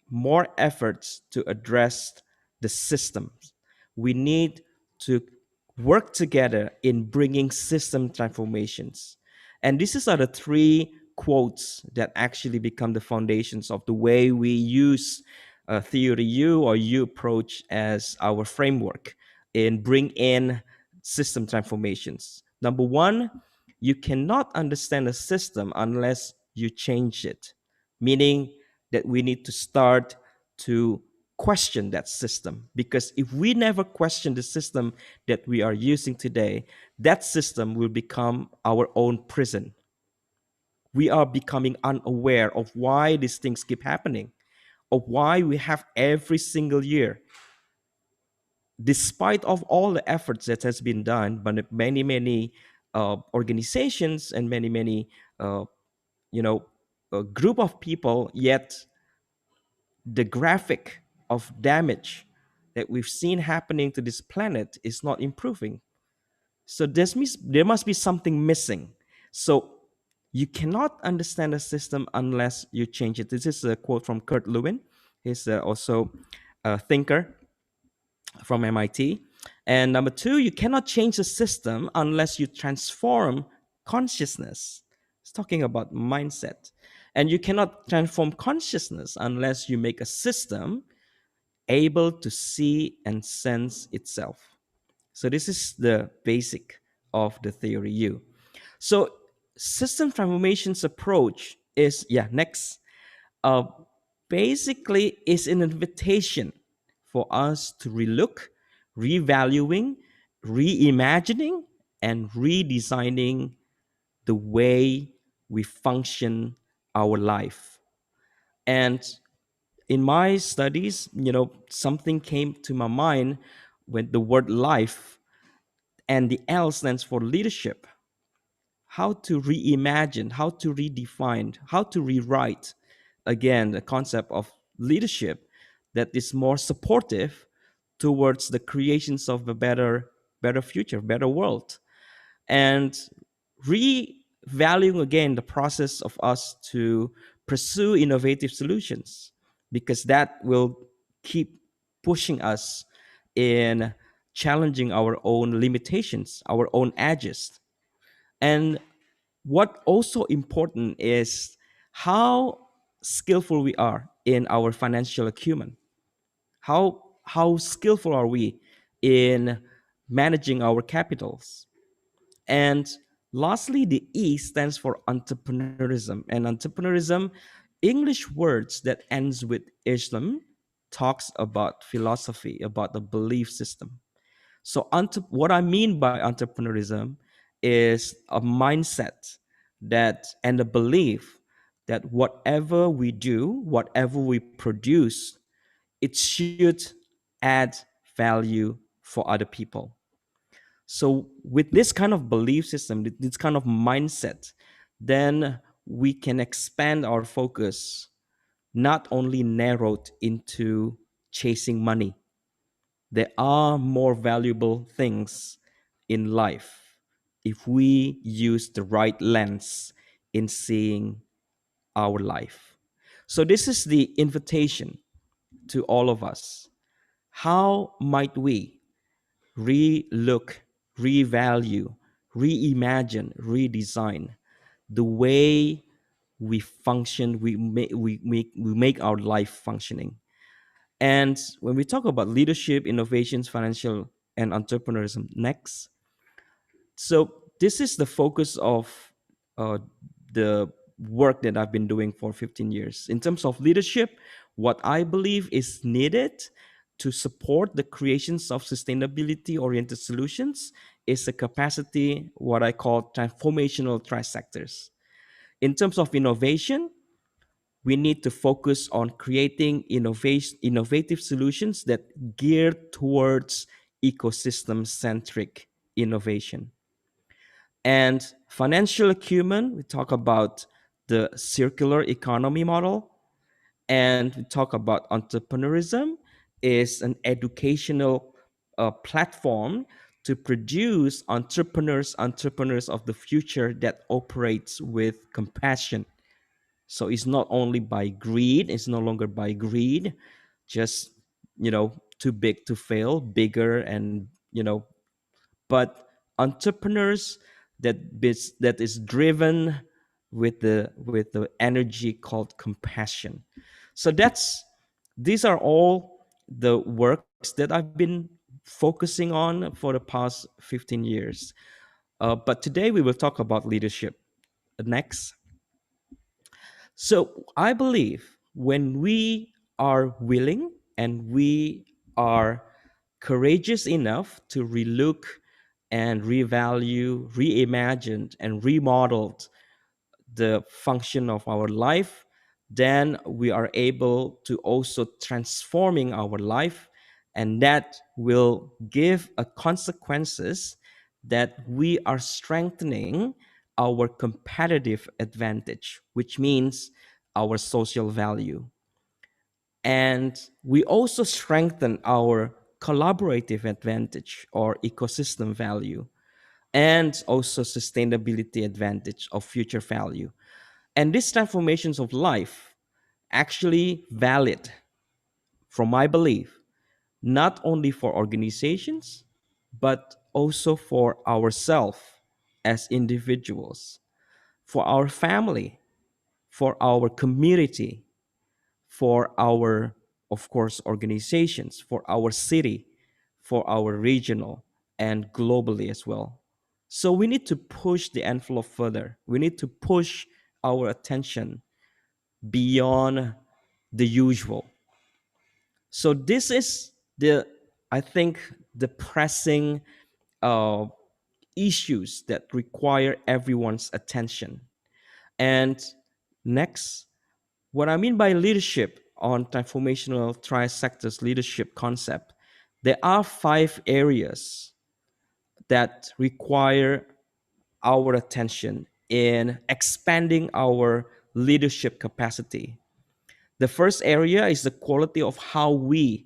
more efforts to address the systems. We need to work together in bringing system transformations. And these are the three quotes that actually become the foundations of the way we use theory U or U approach as our framework in bring in system transformations. Number one, you cannot understand a system unless you change it, meaning that we need to start to question that system. Because if we never question the system that we are using today, that system will become our own prison. We are becoming unaware of why these things keep happening, of why we have every single year, despite of all the efforts that has been done by many organizations and many uh, a group of people, yet the graphic of damage that we've seen happening to this planet is not improving. So there must be something missing. So you cannot understand a system unless you change it. This is a quote from Kurt Lewin. He's also a thinker from MIT. And number two, you cannot change the system unless you transform consciousness. It's talking about mindset. And you cannot transform consciousness unless you make a system able to see and sense itself. So this is the basic of the theory U. So system transformations approach is, next, uh, basically is an invitation for us to relook, revaluing, reimagining, and redesigning the way we function our life. And in my studies, something came to my mind when the word life, and the L stands for leadership. How to reimagine, how to redefine, how to rewrite again the concept of leadership that is more supportive towards the creations of a better future, better world. And revaluing again the process of us to pursue innovative solutions, because that will keep pushing us in challenging our own limitations, our own edges. And what also important is how skillful we are in our financial acumen. How skillful are we in managing our capitals? And lastly, the E stands for entrepreneurism. And entrepreneurism, English words that ends with Islam, talks about philosophy, about the belief system. So what I mean by entrepreneurism is a mindset that and a belief that whatever we do, whatever we produce, it should add value for other people. So with this kind of belief system, this kind of mindset, then we can expand our focus, not only narrowed into chasing money. There are more valuable things in life if we use the right lens in seeing our life. So this is the invitation to all of us. How might we re-look, revalue, reimagine, redesign the way we function, we make our life functioning? And when we talk about leadership, innovations, financial, and entrepreneurship next, so this is the focus of uh, the work that I've been doing for 15 years. In terms of leadership, what I believe is needed to support the creations of sustainability oriented solutions is a capacity, what I call transformational trisectors. In terms of innovation, we need to focus on creating innovative solutions that gear towards ecosystem centric innovation. And financial acumen, we talk about the circular economy model, and we talk about entrepreneurism is an educational platform to produce entrepreneurs of the future that operates with compassion. So it's not only by greed, it's no longer by greed, just, too big to fail, bigger, and, but entrepreneurs that is driven with the energy called compassion. So these are all the works that I've been focusing on for the past 15 years. But today we will talk about leadership next. So I believe when we are willing and we are courageous enough to relook and revalue, reimagine, and remodeled the function of our life, then we are able to also transforming our life, and that will give a consequences that we are strengthening our competitive advantage, which means our social value. And we also strengthen our collaborative advantage or ecosystem value, and also sustainability advantage of future value. And these transformations of life actually valid, from my belief, not only for organizations, but also for ourselves as individuals, for our family, for our community, for our, of course, organizations, for our city, for our regional, and globally as well. So we need to push the envelope further. We need to push our attention beyond the usual. So this is I think, the pressing uh, issues that require everyone's attention. And next, what I mean by leadership on transformational trisectors leadership concept, there are 5 areas that require our attention in expanding our leadership capacity. The first area is the quality of how we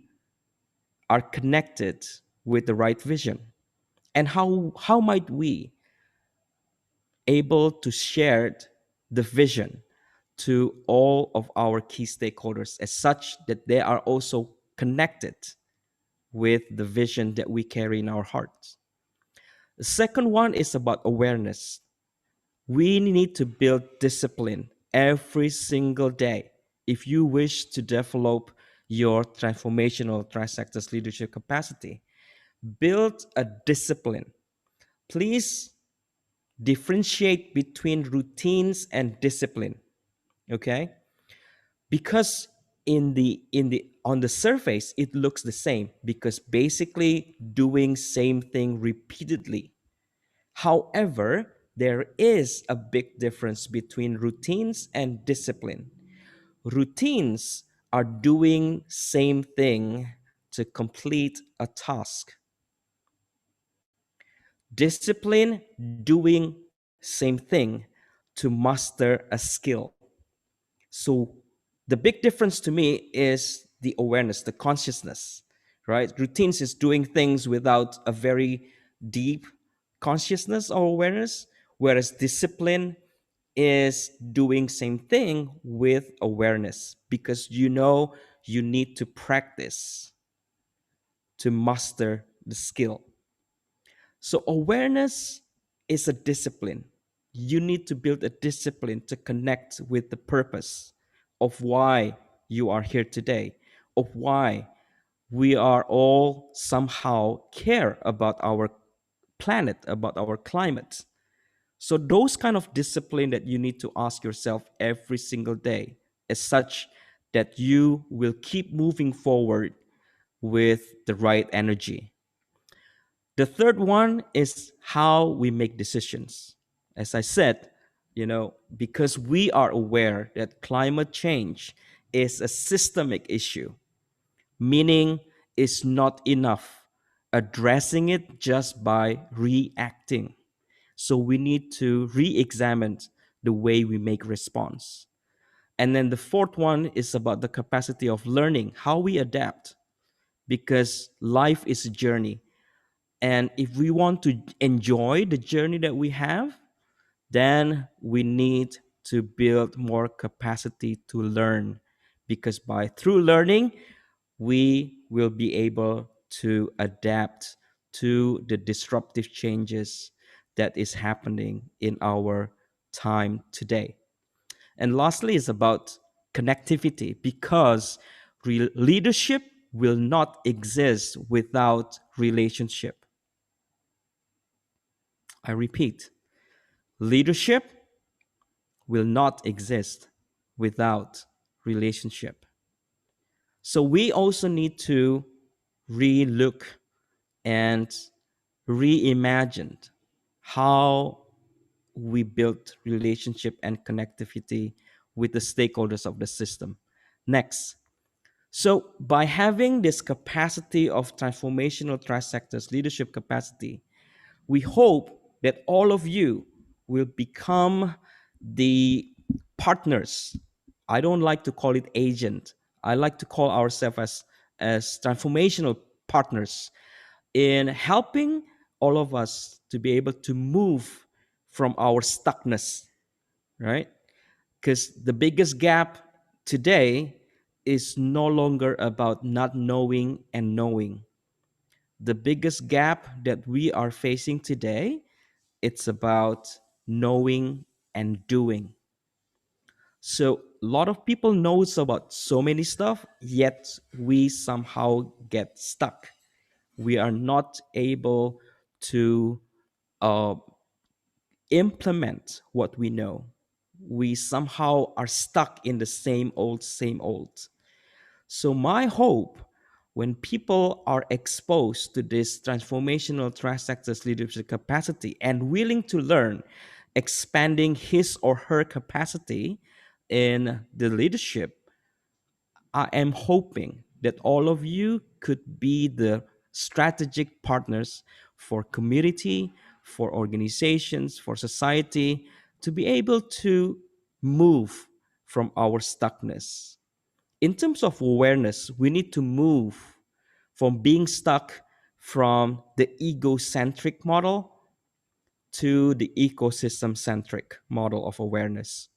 are connected with the right vision, and how might we able to share the vision to all of our key stakeholders as such that they are also connected with the vision that we carry in our hearts. The second one is about awareness. We need to build discipline every single day if you wish to develop your transformational transactors leadership capacity. Build a discipline. Please differentiate between routines and discipline. Okay? Because on the surface it looks the same, because basically doing same thing repeatedly. However, there is a big difference between routines and discipline. Routines are doing same thing to complete a task. Discipline, doing same thing to master a skill. So the big difference to me is the awareness, the consciousness, right? Routines is doing things without a very deep consciousness or awareness, whereas discipline is doing same thing with awareness, because you know you need to practice to master the skill. So awareness is a discipline. You need to build a discipline to connect with the purpose of why you are here today, of why we are all somehow care about our planet, about our climate. So those kind of discipline that you need to ask yourself every single day is such that you will keep moving forward with the right energy. The third one is how we make decisions. As I said, because we are aware that climate change is a systemic issue, meaning it's not enough addressing it just by reacting. So we need to re-examine the way we make response. And then the fourth one is about the capacity of learning, how we adapt, because life is a journey. And if we want to enjoy the journey that we have, then we need to build more capacity to learn, because through learning, we will be able to adapt to the disruptive changes that is happening in our time today. And lastly is about connectivity, because leadership will not exist without relationship. I repeat, leadership will not exist without relationship. So we also need to re-look and reimagine how we build relationship and connectivity with the stakeholders of the system. Next. So by having this capacity of transformational transactors leadership capacity, we hope that all of you will become the partners. I don't like to call it agent. I like to call ourselves as transformational partners in helping all of us to be able to move from our stuckness, right? Because the biggest gap today is no longer about not knowing and knowing. The biggest gap that we are facing today, it's about knowing and doing. So a lot of people knows about so many stuff, yet we somehow get stuck. We are not able to uh, implement what we know. We somehow are stuck in the same old, same old. So my hope, when people are exposed to this transformational transactors leadership capacity and willing to learn, expanding his or her capacity in the leadership, I am hoping that all of you could be the strategic partners for community, for organizations, for society, to be able to move from our stuckness. In terms of awareness, we need to move from being stuck from the egocentric model to the ecosystem centric model of awareness.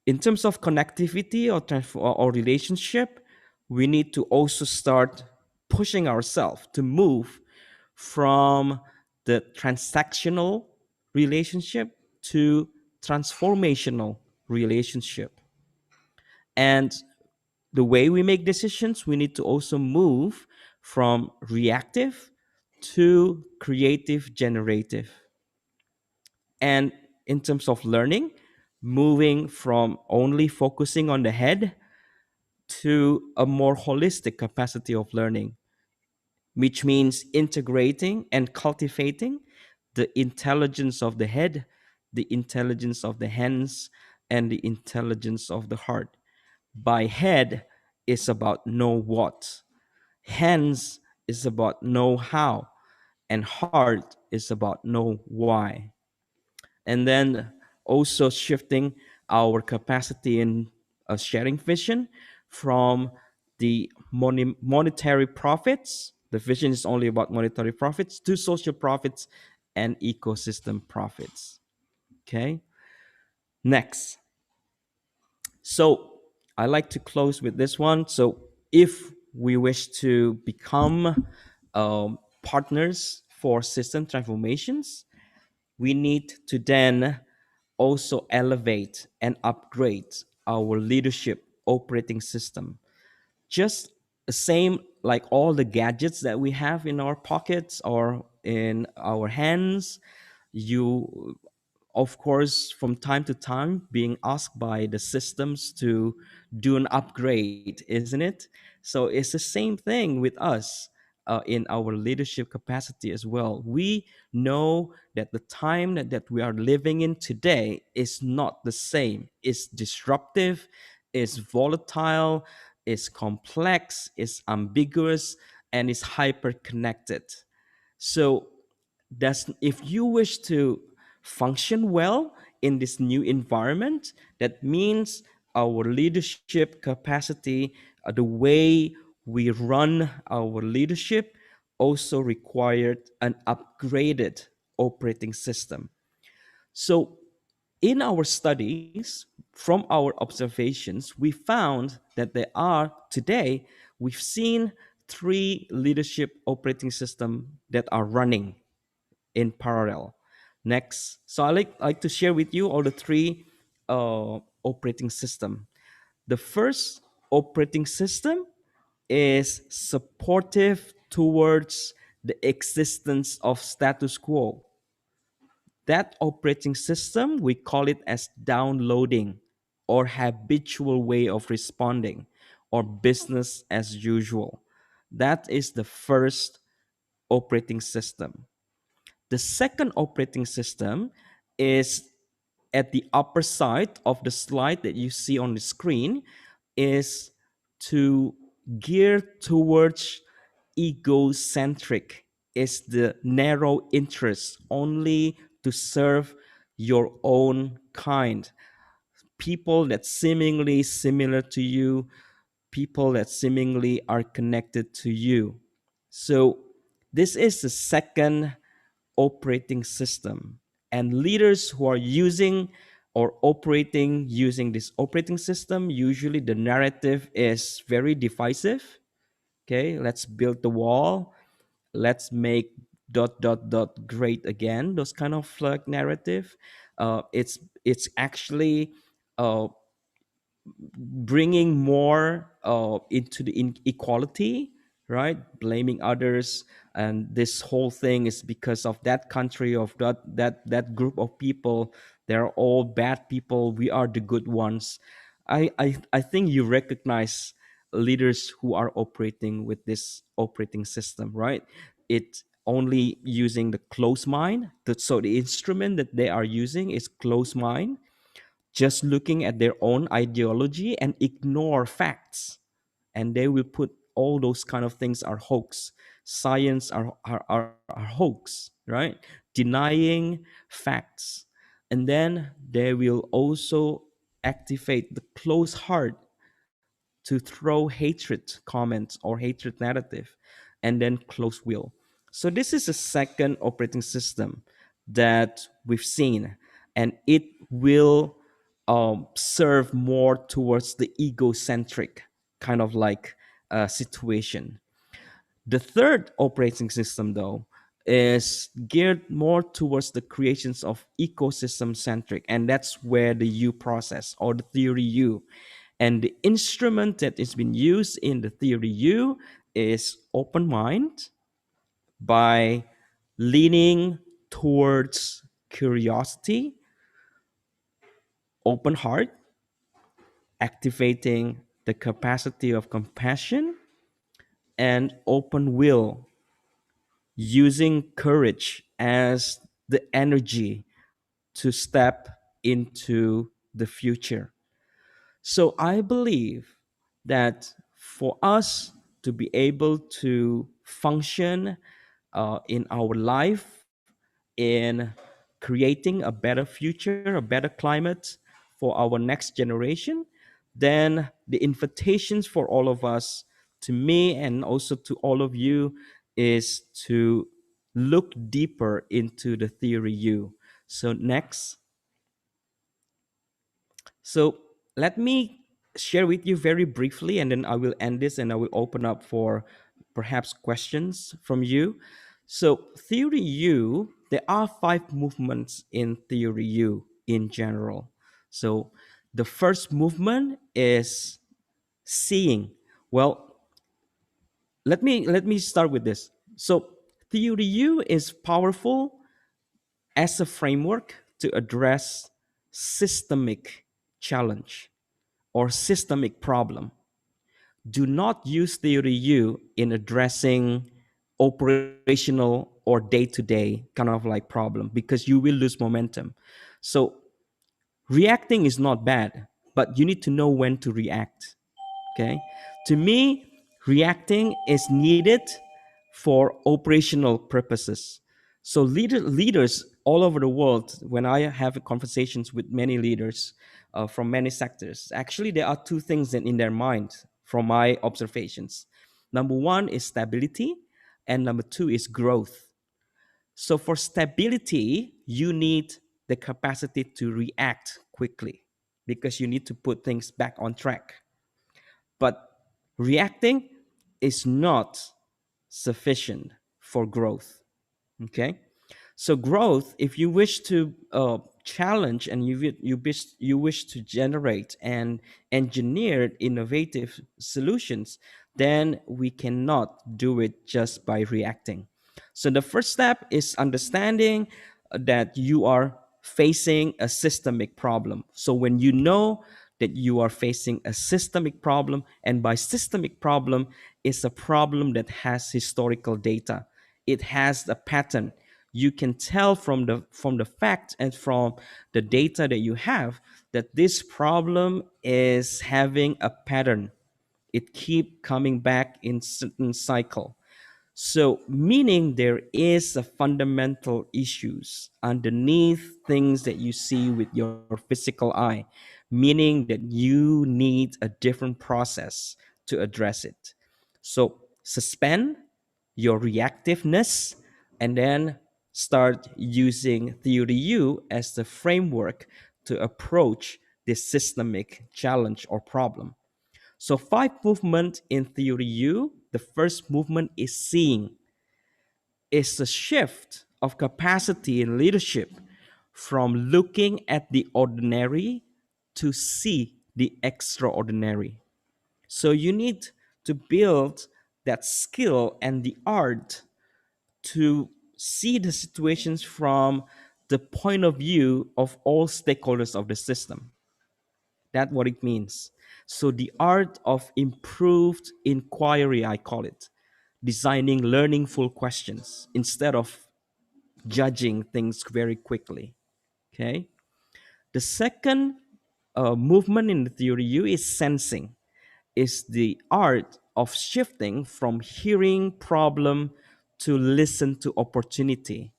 In terms of connectivity or relationship, we need to also start pushing ourselves to move from the transactional relationship to transformational relationship. And the way we make decisions, we need to also move from reactive to creative generative. And in terms of learning, moving from only focusing on the head to a more holistic capacity of learning, which means integrating and cultivating the intelligence of the head, the intelligence of the hands, and the intelligence of the heart. By head is about know what, hands is about know how, and heart is about know why. And then also shifting our capacity in sharing vision from the monetary profits. The vision is only about monetary profits to social profits and ecosystem profits. Okay. Next. So I like to close with this one. So if we wish to become partners for system transformations, we need to then also elevate and upgrade our leadership operating system. Just the same like all the gadgets that we have in our pockets or in our hands, you of course from time to time being asked by the systems to do an upgrade, isn't it? So it's the same thing with us in our leadership capacity as well. We know that the time that we are living in today is not the same. It's disruptive, it's volatile, it's complex, it's ambiguous, and it's hyper connected. So that's if you wish to function well in this new environment, that means our leadership capacity, the way we run our leadership also required an upgraded operating system. So in our studies, from our observations, we found that there are today, we've seen three leadership operating systems that are running in parallel. Next, so I like to share with you all the three operating system. The first operating system is supportive towards the existence of status quo. That operating system, we call it as downloading or habitual way of responding or business as usual. That is the first operating system. The second operating system is at the upper side of the slide that you see on the screen, is to gear towards egocentric, is the narrow interest only to serve your own kind, people that seemingly similar to you, people that seemingly are connected to you. So this is the second operating system. And leaders who are using or operating using this operating system, usually the narrative is very divisive. Okay, let's build the wall. Let's make dot dot dot great again. Those kind of like narrative. It's actually uh, bringing more into the inequality, right? Blaming others, and this whole thing is because of that country, of that group of people. They're all bad people. We are the good ones. I think you recognize leaders who are operating with this operating system, right? It only using the closed mind. So the instrument that they are using is closed mind, just looking at their own ideology and ignore facts, and they will put all those kind of things are hoax, science are hoax, right? Denying facts. And then they will also activate the closed heart to throw hatred comments or hatred narrative, and then close will. So this is a second operating system that we've seen, and it will serve more towards the egocentric kind of like situation. The third operating system, though, is geared more towards the creations of ecosystem centric, and that's where the U process or the theory U, and the instrument that is being used in the theory U is open mind by leaning towards curiosity, open heart, activating the capacity of compassion, and open will, using courage as the energy to step into the future. So I believe that for us to be able to function in our life, in creating a better future, a better climate for our next generation, then the invitations for all of us, to me and also to all of you, is to look deeper into the theory U. So next. So let me share with you very briefly, and then I will end this and I will open up for perhaps questions from you. So, theory U, there are five movements in theory U in general. So, the first movement is seeing. Well, let me start with this. So, theory U is powerful as a framework to address systemic challenge or systemic problem. Do not use theory U in addressing operational or day-to-day kind of like problem, because you will lose momentum. So reacting is not bad, but you need to know when to react. Okay, to me, reacting is needed for operational purposes. So leaders all over the world, when I have conversations with many leaders from many sectors, actually there are two things in their mind from my observations. Number one is stability, and number two is growth. So for stability, you need the capacity to react quickly, because you need to put things back on track. But reacting is not sufficient for growth. Okay, so growth, if you wish to challenge, and you wish to generate and engineer innovative solutions, then we cannot do it just by reacting. So the first step is understanding that you are facing a systemic problem. So when you know that you are facing a systemic problem, and by systemic problem, it's a problem that has historical data, it has a pattern. You can tell from the fact and from the data that you have that this problem is having a pattern. It keep coming back in certain cycle. So, meaning there is a fundamental issues underneath things that you see with your physical eye, meaning that you need a different process to address it. So, suspend your reactiveness and then start using theory U as the framework to approach this systemic challenge or problem. So five movement in theory U. The first movement is seeing. It's a shift of capacity in leadership from looking at the ordinary to see the extraordinary. So you need to build that skill and the art to see the situations from the point of view of all stakeholders of the system. That's what it means. So the art of improved inquiry, I call it, designing learningful questions instead of judging things very quickly. Okay. The second movement in the theory U is sensing. Is the art of shifting from hearing problem to listen to opportunity.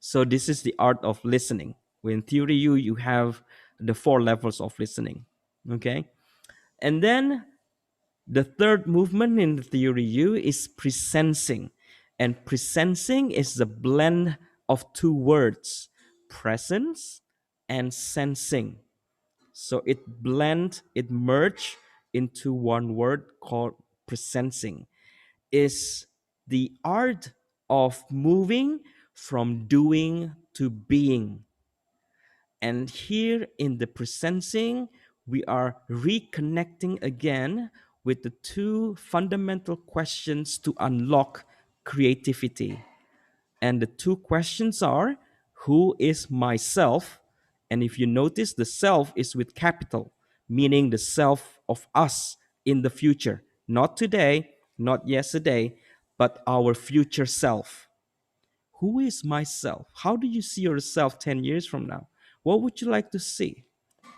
So this is the art of listening. In theory U, you have the four levels of listening. Okay. And then the third movement in the theory U is presensing. And presensing is the blend of two words, presence and sensing. So it merged into one word called presensing. Is the art of moving from doing to being. And here in the presencing, we are reconnecting again with the two fundamental questions to unlock creativity. And the two questions are, who is myself? And if you notice, the self is with capital, meaning the self of us in the future, not today, not yesterday, but our future self. Who is myself? How do you see yourself 10 years from now? What would you like to see?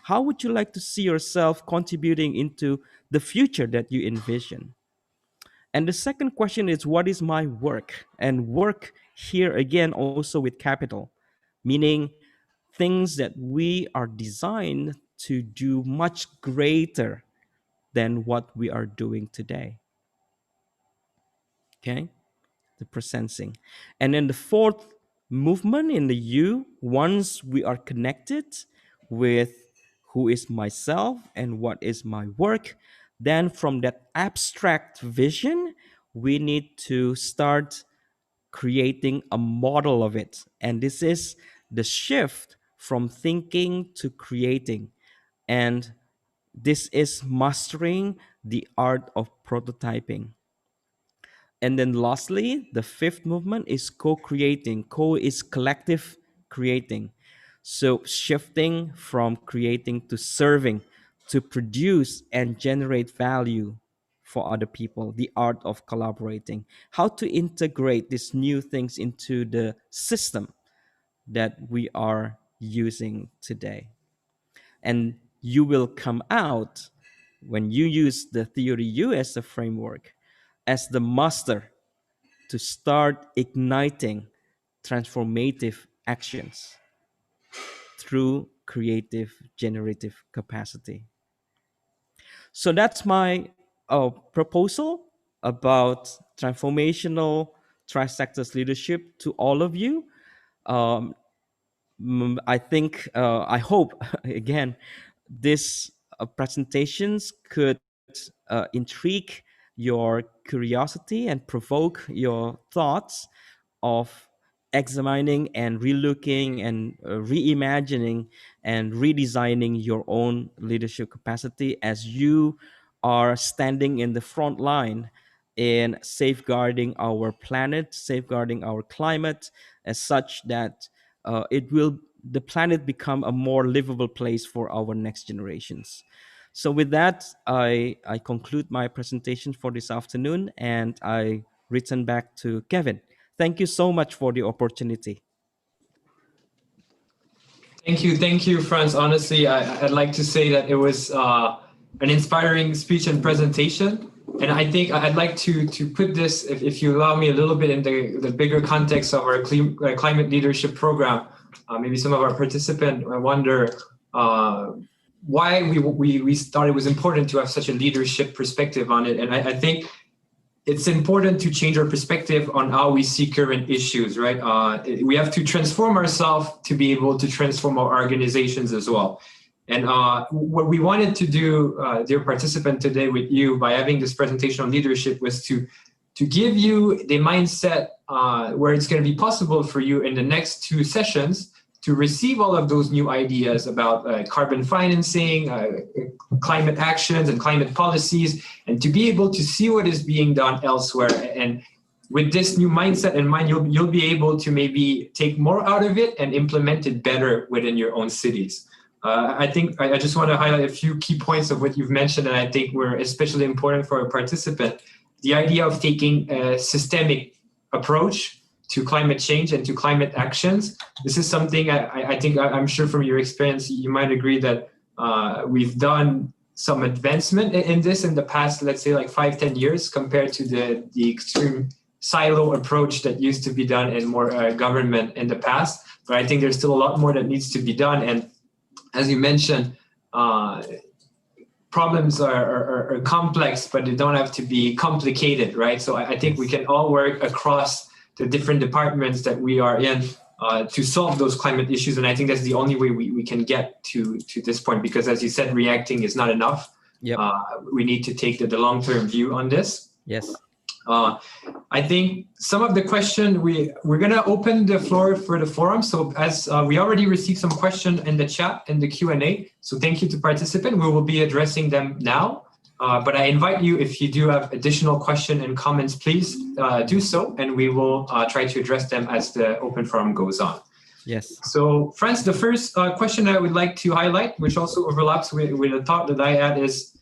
How would you like to see yourself contributing into the future that you envision? And the second question is, what is my work? And work here again also with capital, meaning things that we are designed to do much greater than what we are doing today. Okay? The presencing. And then the fourth movement in the U, once we are connected with who is myself and what is my work, then from that abstract vision, we need to start creating a model of it. And this is the shift from thinking to creating. And this is mastering the art of prototyping. And then lastly, the fifth movement is co-creating. Co is collective creating. So shifting from creating to serving, to produce and generate value for other people, the art of collaborating. How to integrate these new things into the system that we are using today. And you will come out, when you use the theory U as a framework, as the master to start igniting transformative actions through creative generative capacity. So that's my proposal about transformational tri-sectors leadership to all of you. Um, I think, I hope, again, these presentations could intrigue your curiosity and provoke your thoughts of examining and relooking and reimagining and redesigning your own leadership capacity as you are standing in the front line in safeguarding our planet, safeguarding our climate, as such that the planet become a more livable place for our next generations. So with that, I conclude my presentation for this afternoon, and I return back to Kevin. Thank you so much for the opportunity. Thank you, Franz. Honestly, I'd like to say that it was an inspiring speech and presentation. And I think I'd like to put this, if you allow me, a little bit in the bigger context of our climate leadership program. Maybe some of our participants wonder why we thought it was important to have such a leadership perspective on it. And I think it's important to change our perspective on how we see current issues, right? We have to transform ourselves to be able to transform our organizations as well. And what we wanted to do, dear participant, today with you by having this presentation on leadership was to give you the mindset where it's going to be possible for you in the next two sessions to receive all of those new ideas about carbon financing, climate actions and climate policies, and to be able to see what is being done elsewhere. And with this new mindset in mind, you'll be able to maybe take more out of it and implement it better within your own cities. I think I just want to highlight a few key points of what you've mentioned, and I think were especially important for a participant. The idea of taking a systemic approach to climate change and to climate actions. This is something I'm sure from your experience, you might agree that we've done some advancement in this in the past, let's say like 5-10 years compared to the extreme silo approach that used to be done in more government in the past. But I think there's still a lot more that needs to be done. And as you mentioned, problems are complex, but they don't have to be complicated, right? So I think we can all work across the different departments that we are in to solve those climate issues. And I think that's the only way we can get to this point, because as you said, reacting is not enough. Yep. We need to take the long-term view on this. Yes. I think some of the question we're gonna open the floor for the forum. So as we already received some question in the chat and the Q&A. So thank you to participant. We will be addressing them now. But I invite you, if you do have additional question and comments, please do so, and we will try to address them as the open forum goes on. Yes. So, Franz, the first question I would like to highlight, which also overlaps with the thought that I had, is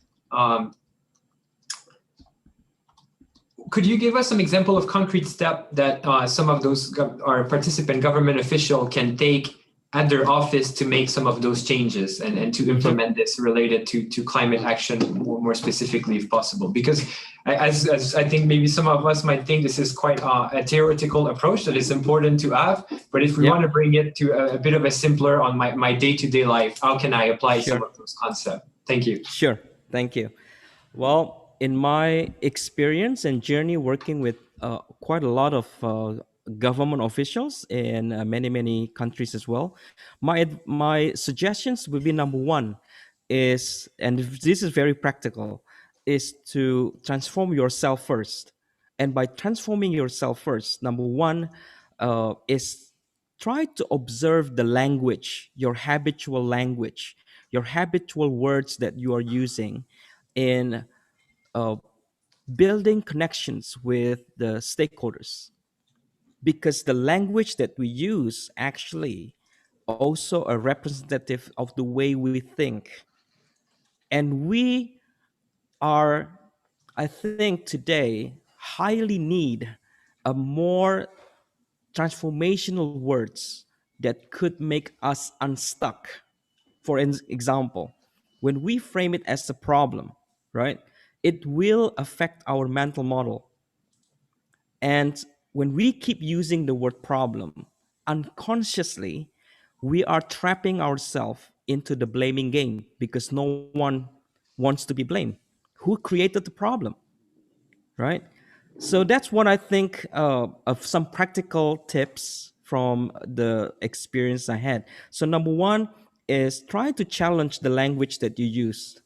could you give us some example of concrete step that some of those our participant government official can take at their office to make some of those changes and to implement this related to climate action more specifically if possible? Because as I think maybe some of us might think this is quite a theoretical approach that is important to have, but if we want to bring it to a bit of a simpler on my day-to-day life, how can I apply some of those concepts? Thank you. Sure, thank you. Well, in my experience and journey working with quite a lot of government officials in many countries as well, my suggestions would be, number one is, and this is very practical, is to transform yourself first. And by transforming yourself first, number one is try to observe the language, your habitual language, your habitual words that you are using in building connections with the stakeholders, because the language that we use actually also a representative of the way we think. And we are, I think today, highly need a more transformational words that could make us unstuck. For example, when we frame it as a problem, right, it will affect our mental model. And when we keep using the word problem, unconsciously, we are trapping ourselves into the blaming game because no one wants to be blamed. Who created the problem, right? So that's what I think of some practical tips from the experience I had. So number one is try to challenge the language that you use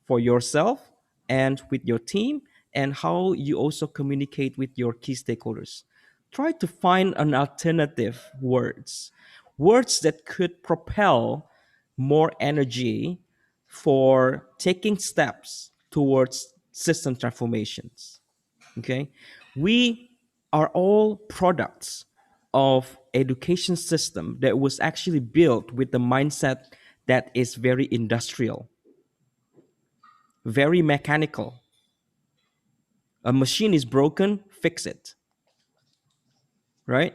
for yourself and with your team, and how you also communicate with your key stakeholders. Try to find an alternative words that could propel more energy for taking steps towards system transformations. Okay, we are all products of education system that was actually built with the mindset that is very industrial, very mechanical. A machine is broken, fix it. Right?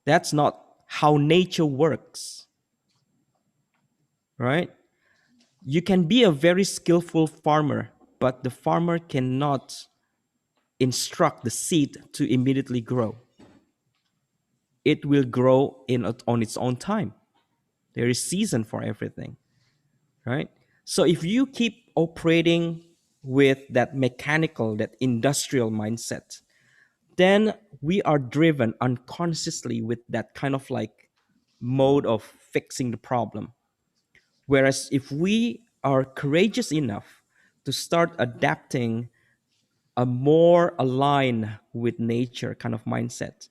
That's not how nature works. Right? You can be a very skillful farmer, but the farmer cannot instruct the seed to immediately grow. It will grow on its own time. There is season for everything. Right? So if you keep operating with that mechanical, that industrial mindset, then we are driven unconsciously with that kind of like mode of fixing the problem. Whereas if we are courageous enough to start adapting a more aligned with nature kind of mindset,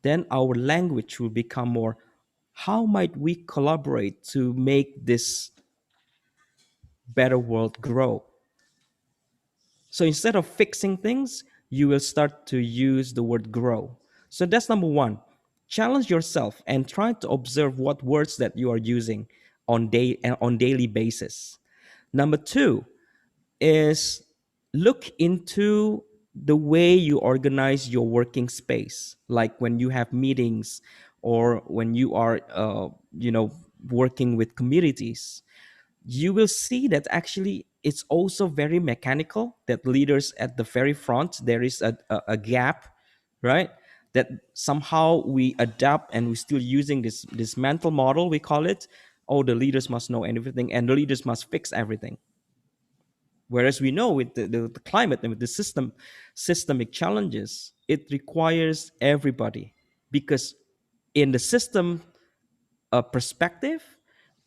then our language will become more, how might we collaborate to make this better world grow? So instead of fixing things, you will start to use the word grow. So that's number one. Challenge yourself and try to observe what words that you are using on daily basis. Number two is look into the way you organize your working space, like when you have meetings or when you are working with communities. You will see that actually it's also very mechanical, that leaders at the very front, there is a gap, right? That somehow we adapt and we're still using this mental model, we call it, oh, the leaders must know everything and the leaders must fix everything. Whereas we know with the climate and with the systemic challenges, it requires everybody, because in the system perspective,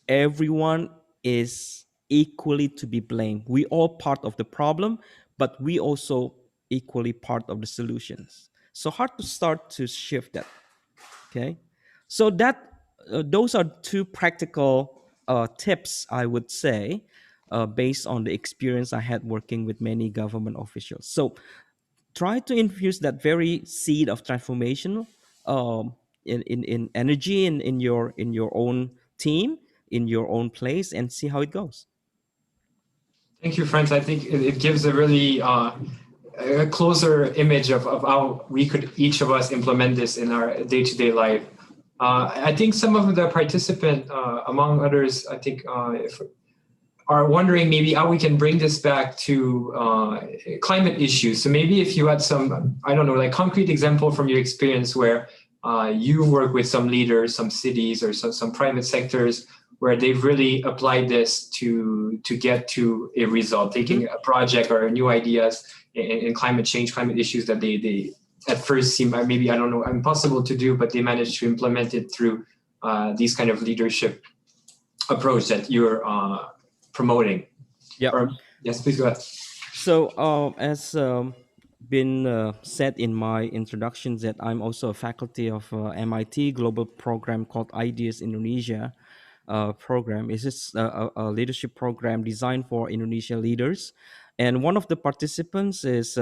everyone is equally to be blamed. We all part of the problem, but we also equally part of the solutions. So hard to start to shift that. Okay, so that those are two practical tips, I would say, based on the experience I had working with many government officials. So try to infuse that very seed of transformation um, in energy in your own team, in your own place, and see how it goes. Thank you, Franz. I think it gives a really a closer image of how we could, each of us, implement this in our day-to-day life. I think some of the participants, among others, I think are wondering maybe how we can bring this back to climate issues. So maybe if you had some, I don't know, like concrete example from your experience where you work with some leaders, some cities, or some private sectors where they've really applied this to get to a result, taking a project or new ideas in climate change, climate issues that they at first seem maybe, I don't know, impossible to do, but they managed to implement it through these kind of leadership approach that you're promoting. Yeah. Yes, please go ahead. So as been said in my introduction, that I'm also a faculty of MIT global program called Ideas Indonesia program. It's a leadership program designed for Indonesian leaders, and one of the participants is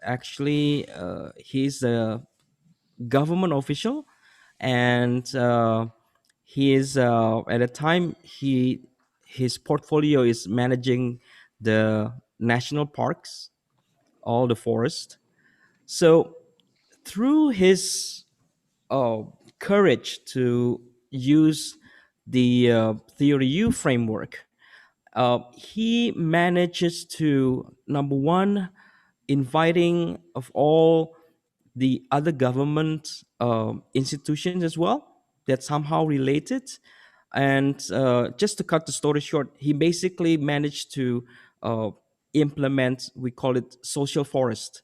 actually he's a government official, and he is at a time his portfolio is managing the national parks, all the forest. So through his uh, courage to use the theory U framework, he manages to, number one, inviting of all the other government institutions as well that somehow related. And just to cut the story short, he basically managed to uh, implement, we call it social forest,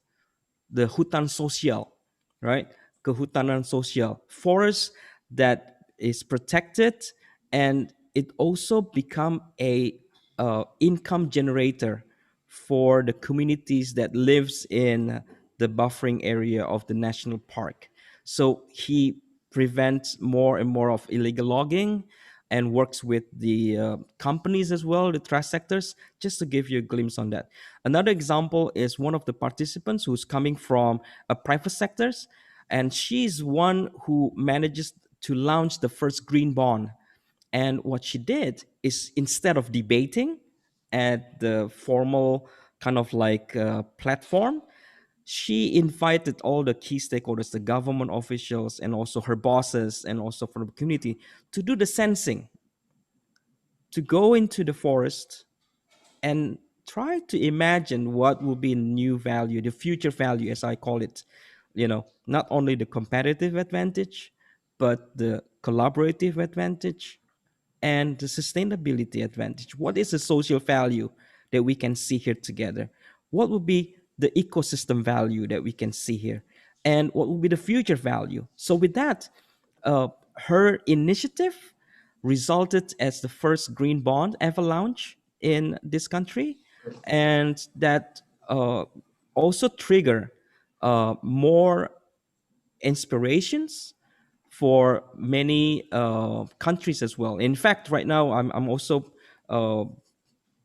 the hutan sosial, right? Kehutanan sosial, forest that is protected, and it also become a income generator for the communities that lives in the buffering area of the national park. So he prevents more and more of illegal logging and works with the companies as well, the trust sectors, just to give you a glimpse on that. Another example is one of the participants who's coming from a private sectors, and she's one who manages to launch the first green bond. And what she did is, instead of debating at the formal kind of like platform, she invited all the key stakeholders, the government officials, and also her bosses, and also from the community, to do the sensing, to go into the forest and try to imagine what will be new value, the future value, as I call it. Not only the competitive advantage, but the collaborative advantage and the sustainability advantage. What is the social value that we can see here together? What will be the ecosystem value that we can see here? And what will be the future value? So with that, her initiative resulted as the first green bond ever launched in this country, and that also trigger more inspirations for many countries as well. In fact, right now I'm also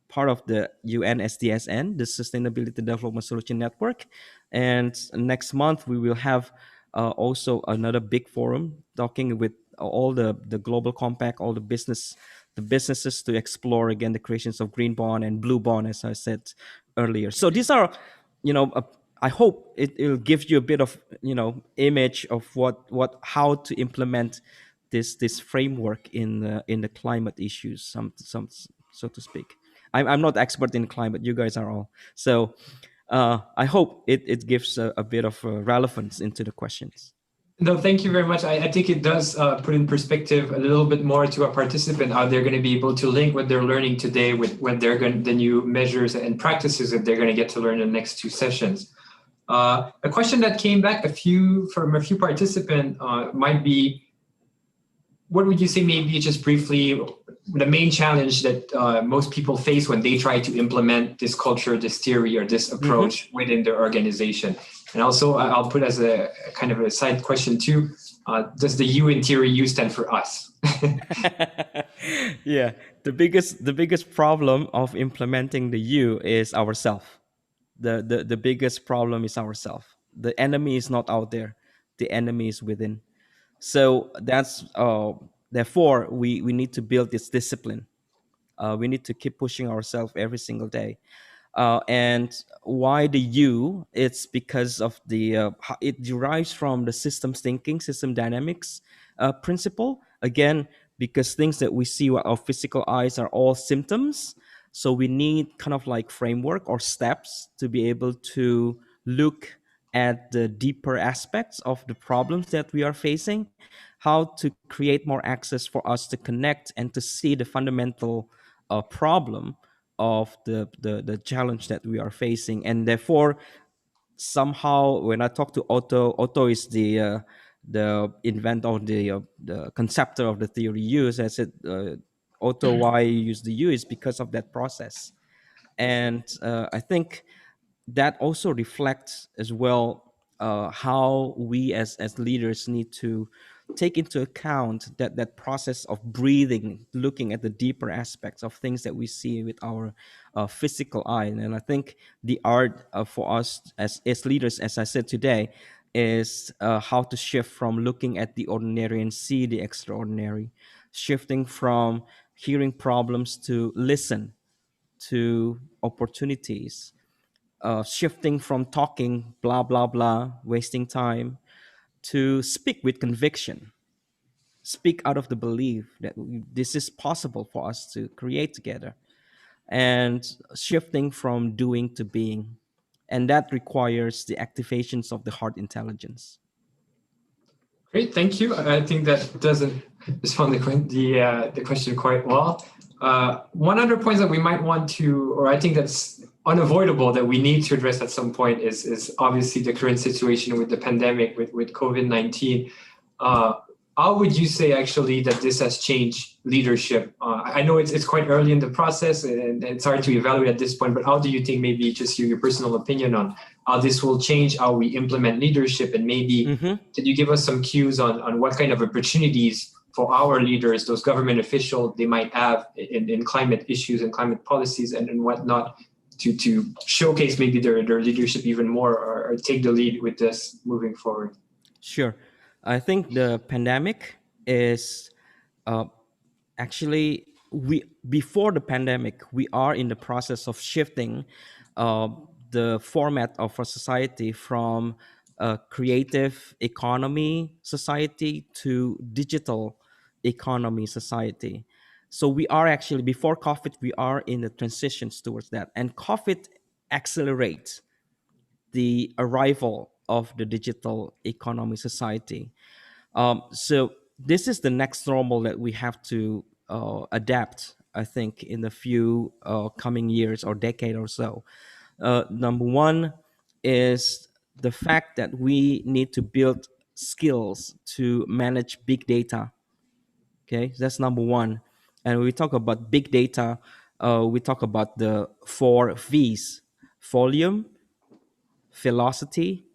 part of the UN SDSN, the Sustainability Development Solution Network, and next month we will have also another big forum talking with all the global compact, all the businesses to explore again the creations of green bond and blue bond, as I said earlier. So these are, I hope it'll give you a bit of image of how to implement this framework in the climate issues, some so to speak. I'm not expert in climate. You guys are all. So I hope it gives a bit of relevance into the questions. No, thank you very much. I think it does put in perspective a little bit more to a participant how they're going to be able to link what they're learning today with what the new measures and practices that they're going to get to learn in the next two sessions. A question that came back from a few participants might be, what would you say, maybe just briefly, the main challenge that most people face when they try to implement this culture, this theory, or this approach within their organization? And also, I'll put as a kind of a side question too, does the U in theory U stand for us? Yeah, the biggest problem of implementing the U is ourself. The biggest problem is ourself. The enemy is not out there. The enemy is within. So that's therefore we need to build this discipline. We need to keep pushing ourselves every single day. And why the U? It's because of it derives from the systems thinking, system dynamics principle. Again, because things that we see with our physical eyes are all symptoms. So we need kind of like framework or steps to be able to look at the deeper aspects of the problems that we are facing, how to create more access for us to connect and to see the fundamental problem of the challenge that we are facing. And therefore, somehow when I talk to Otto is the inventor, the conceptor of the theory use. I said, Otto, why you use the U is because of that process. And I think that also reflects as well how we as leaders need to take into account that process of breathing, looking at the deeper aspects of things that we see with our physical eye. And I think the art for us as leaders, as I said today, is how to shift from looking at the ordinary and see the extraordinary, shifting from hearing problems to listen to opportunities, shifting from talking blah blah blah, wasting time, to speak with conviction, speak out of the belief that this is possible for us to create together, and shifting from doing to being. And that requires the activations of the heart intelligence. Great, thank you. I think that doesn't respond the question quite well. One other point that we might want to, or I think that's unavoidable that we need to address at some point is obviously the current situation with the pandemic, with COVID-19. How would you say actually that this has changed leadership? I know it's quite early in the process and it's hard to evaluate at this point, but how do you think, maybe just your personal opinion on how this will change how we implement leadership, and maybe could you give us some cues on what kind of opportunities for our leaders, those government officials, they might have in climate issues and climate policies and whatnot to showcase maybe their leadership even more, or take the lead with this moving forward? Sure. I think the pandemic is actually, before the pandemic, we are in the process of shifting the format of our society from a creative economy society to digital economy society. So we are actually, before COVID, we are in the transitions towards that. And COVID accelerates the arrival of the digital economy society. So this is the next normal that we have to adapt, I think, in the few coming years or decade or so. Number one is the fact that we need to build skills to manage big data. Okay, that's number one. And when we talk about big data, we talk about the 4 V's: volume, velocity,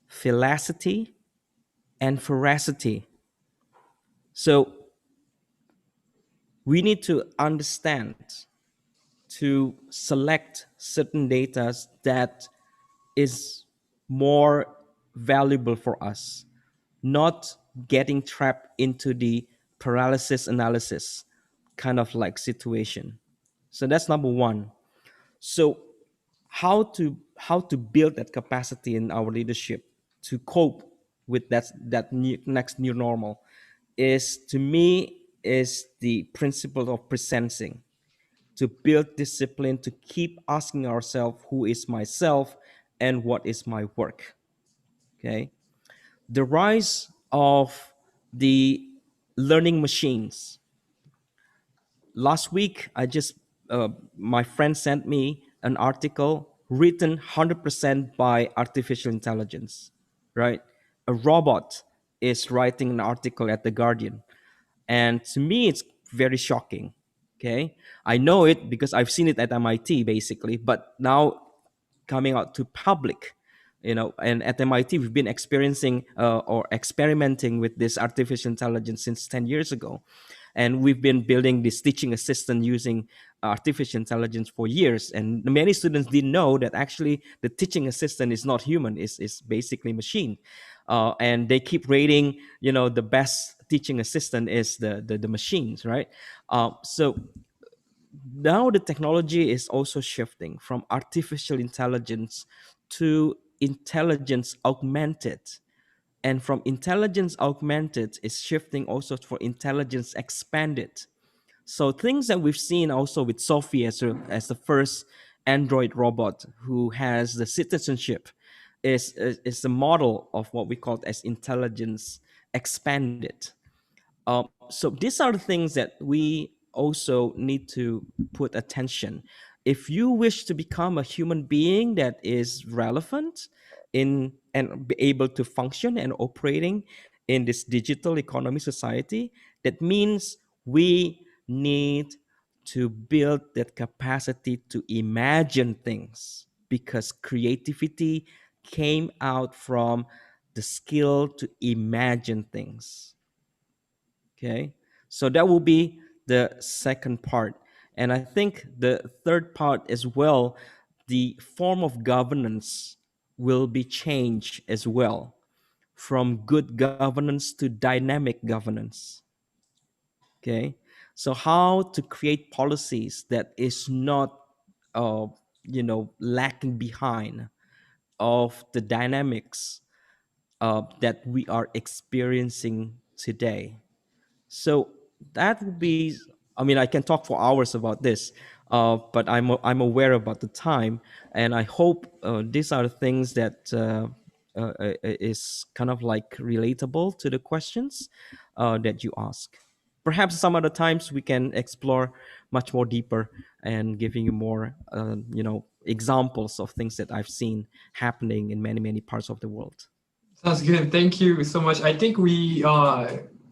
velocity, and veracity. So we need to understand to select certain data that is more valuable for us, not getting trapped into the paralysis analysis kind of like situation. So that's number one. So how to build that capacity in our leadership to cope with next new normal is, to me, is the principle of presencing, to build discipline, to keep asking ourselves, who is myself and what is my work. Okay, the rise of the learning machines. Last week, my friend sent me an article written 100% by artificial intelligence, right? A robot is writing an article at The Guardian. And to me, it's very shocking. Okay. I know it because I've seen it at MIT basically, but now coming out to public, and at MIT, we've been experiencing or experimenting with this artificial intelligence since 10 years ago. And we've been building this teaching assistant using artificial intelligence for years. And many students didn't know that actually the teaching assistant is not human, is basically machine. And they keep rating, the best teaching assistant is the machines, right? So now the technology is also shifting from artificial intelligence to intelligence augmented, and from intelligence augmented is shifting also for intelligence expanded. So things that we've seen also with Sophie as the first android robot who has the citizenship is the model of what we call as intelligence expanded. So these are the things that we also need to put attention. If you wish to become a human being that is relevant in and be able to function and operating in this digital economy society, that means we need to build that capacity to imagine things, because creativity came out from the skill to imagine things. Okay, so that will be the second part. And I think the third part as well, the form of governance will be changed as well, from good governance to dynamic governance. Okay, so how to create policies that is not lacking behind of the dynamics that we are experiencing today. So that would be, I mean, I can talk for hours about this, but I'm aware about the time, and I hope these are the things that is kind of like relatable to the questions that you ask. Perhaps some other times we can explore much more deeper and giving you more, examples of things that I've seen happening in many, many parts of the world. Sounds good. Thank you so much. I think we,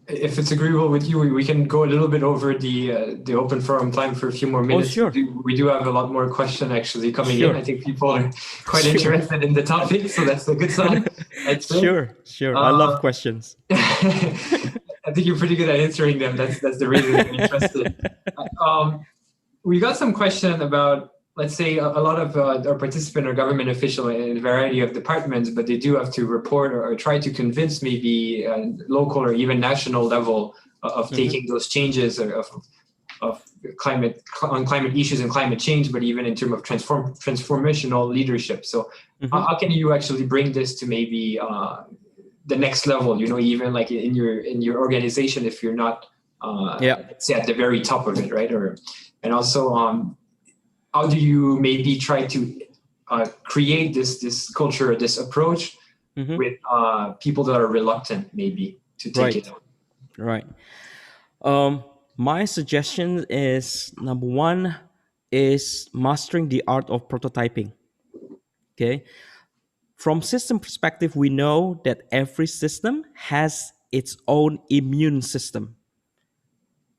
if it's agreeable with you, we can go a little bit over the open forum time for a few more minutes. Sure. We do have a lot more question actually coming Sure. in. I think people are quite interested in the topic, so that's a good sign. Sure. I love questions. I think you're pretty good at answering them. That's the reason I'm interested. We got some question about, let's say, a lot of our participant or government official in a variety of departments, but they do have to report or try to convince maybe local or even national level of taking those changes of climate issues and climate change, but even in terms of transformational leadership. So how can you actually bring this to maybe the next level, even like in your organization, if you're not let's say at the very top of it, right? And also how do you maybe try to create this culture, this approach with people that are reluctant maybe to take it on? Right. My suggestion is, number one is mastering the art of prototyping. Okay. From system perspective, we know that every system has its own immune system,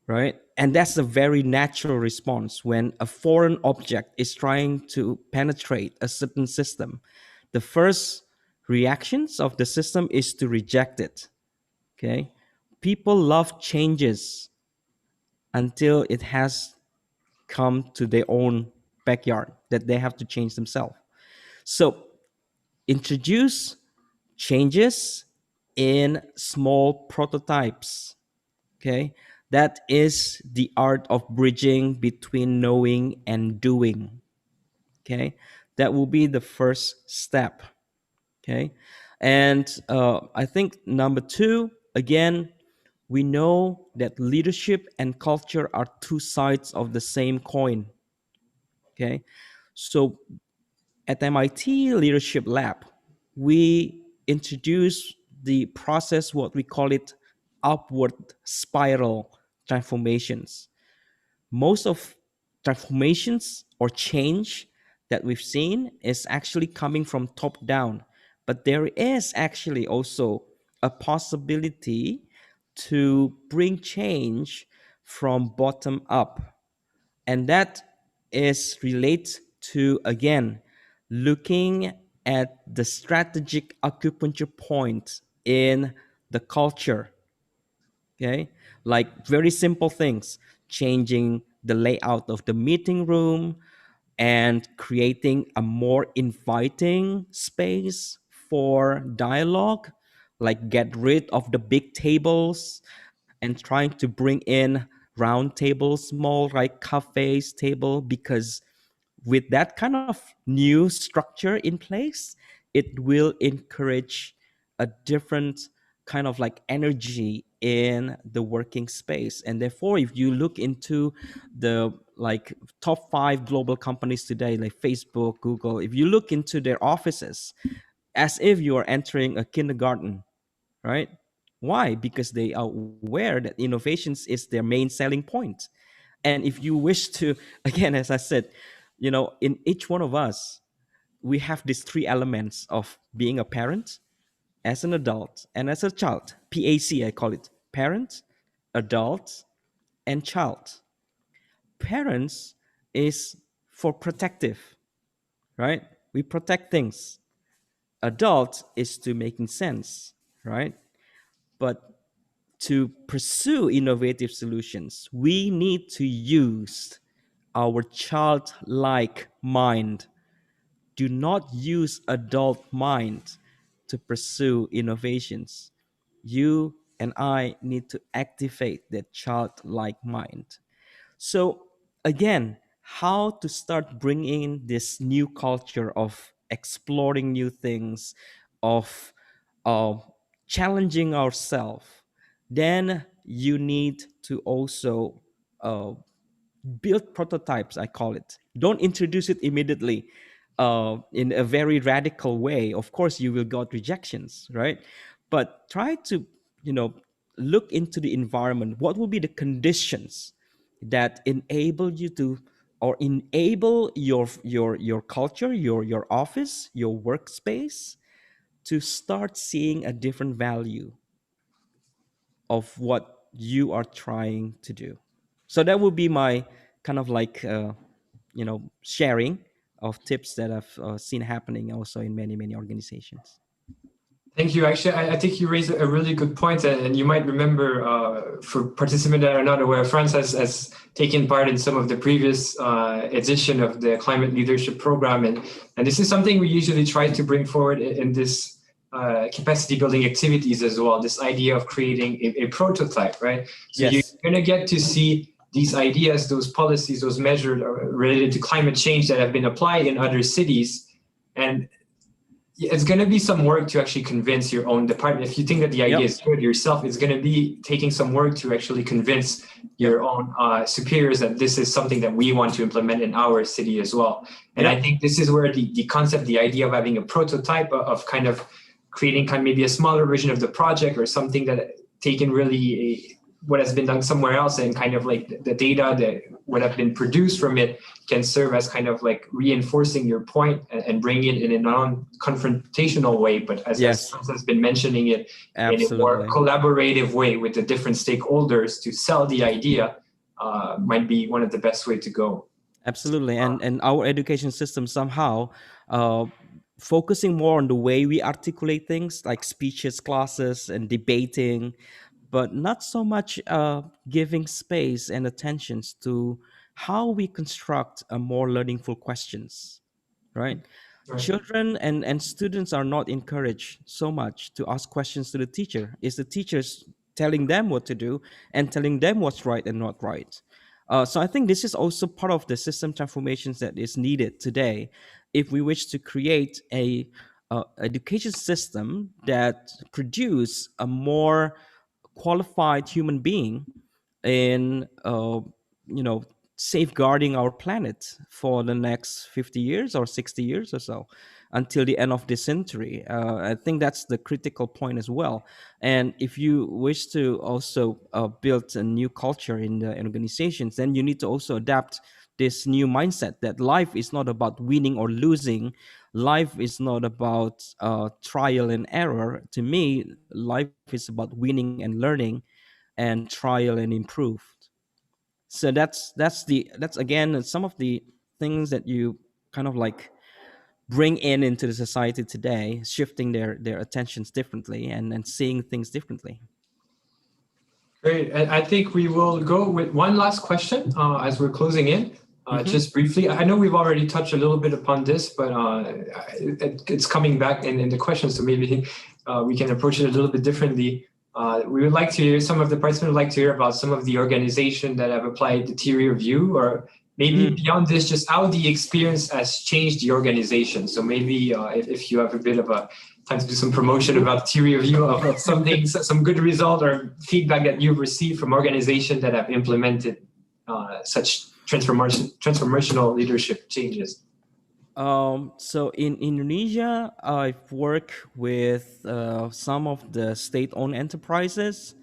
right? And that's a very natural response when a foreign object is trying to penetrate a certain system. The first reactions of the system is to reject it. Okay. People love changes until it has come to their own backyard that they have to change themselves. So introduce changes in small prototypes. Okay, that is the art of bridging between knowing and doing. Okay, that will be the first step. Okay, and I think number two, again, we know that leadership and culture are two sides of the same coin. Okay, so at MIT Leadership Lab, we introduce the process, what we call it, upward spiral transformations. Most of transformations or change that we've seen is actually coming from top down, but there is actually also a possibility to bring change from bottom up. And that is related to, again, looking at the strategic acupuncture point in the culture. Okay, like very simple things, changing the layout of the meeting room and creating a more inviting space for dialogue, like get rid of the big tables and trying to bring in round tables, small like cafes table, because with that kind of new structure in place, it will encourage a different kind of like energy in the working space. And therefore, if you look into the like top 5 global companies today, like Facebook, Google, if you look into their offices, as if you are entering a kindergarten, right? Why? Because they are aware that innovations is their main selling point. And if you wish to, again, as I said, in each one of us, we have these 3 elements of being a parent, as an adult, and as a child. PAC, I call it: parent, adult, and child. Parents is for protective, right? We protect things. Adult is to making sense, right? But to pursue innovative solutions, we need to use our childlike mind. Do not use adult mind to pursue innovations. You and I need to activate that childlike mind. So again, how to start bringing this new culture of exploring new things, of uh, challenging ourselves, then you need to also build prototypes, I call it. Don't introduce it immediately in a very radical way. Of course, you will get rejections, right? But try to, you know, look into the environment. What will be the conditions that enable you to, or enable your culture, your office, your workspace to start seeing a different value of what you are trying to do. So that would be my kind of like sharing of tips that I've seen happening also in many organizations. Thank you. Actually, I think you raised a really good point, and you might remember for participants that are not aware, France has taken part in some of the previous edition of the Climate Leadership Program, and this is something we usually try to bring forward in this capacity building activities as well. This idea of creating a prototype, right? So Yes. you're going to get to see these ideas, those policies, those measures related to climate change that have been applied in other cities, and it's going to be some work to actually convince your own department. If you think that the idea is good yourself, it's going to be taking some work to actually convince your own superiors that this is something that we want to implement in our city as well. And I think this is where the concept, the idea of having a prototype of kind of creating kind of maybe a smaller version of the project or something that taken really what has been done somewhere else and kind of like the data that would have been produced from it can serve as kind of like reinforcing your point and bring it in a non-confrontational way, but as Hans has been mentioning it, in a more collaborative way with the different stakeholders to sell the idea might be one of the best way to go. Absolutely. And our education system somehow focusing more on the way we articulate things like speeches, classes, and debating, but not so much giving space and attentions to how we construct a more learningful questions, right? Children and students are not encouraged so much to ask questions to the teacher. It's the teachers telling them what to do and telling them what's right and not right. So I think this is also part of the system transformations that is needed today if we wish to create a education system that produce a more qualified human being in safeguarding our planet for the next 50 years or 60 years or so until the end of this century. I think that's the critical point as well. And if you wish to also build a new culture in the organizations, then you need to also adapt this new mindset that life is not about winning or losing. Life is not about trial and error. To me, life is about winning and learning and trial and improved. So that's again some of the things that you kind of like bring into the society today, shifting their attentions differently and seeing things differently. Great. And I think we will go with one last question as we're closing in. Just briefly, I know we've already touched a little bit upon this, but it's coming back in the question, so maybe we can approach it a little bit differently. We would like to hear, some of the participants would like to hear about some of the organizations that have applied the theory of you, or maybe beyond this, just how the experience has changed the organization. So maybe if you have a bit of a time to do some promotion about theory of you of some things, some good result or feedback that you've received from organizations that have implemented such transformational leadership changes. So in Indonesia, I've worked with some of the state-owned enterprises.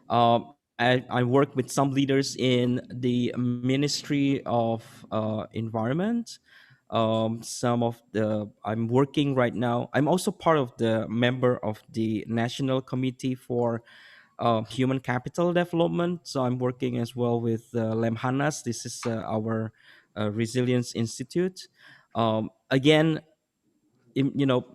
I work with some leaders in the Ministry of Environment. I'm working right now. I'm also part of the member of the National Committee for Human Capital Development. So I'm working as well with Lemhanas. This is our Resilience Institute. Again,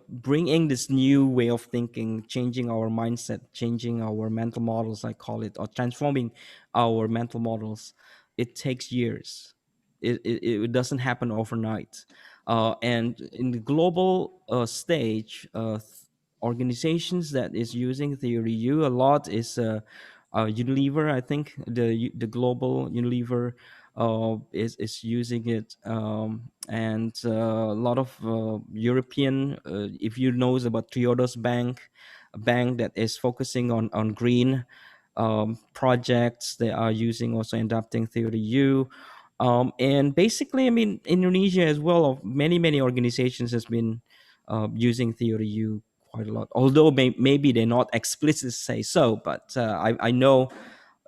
bringing this new way of thinking, changing our mindset, changing our mental models, I call it, or transforming our mental models, it takes years. It doesn't happen overnight. And in the global stage, organizations that is using theory U a lot is Unilever. I think the global Unilever is using it, and a lot of European. If you know about Triodos Bank, a bank that is focusing on green projects, they are using also adapting theory U. And basically, I mean, Indonesia as well, many organizations has been using theory U quite a lot. Although maybe they're not explicitly say so, but I know,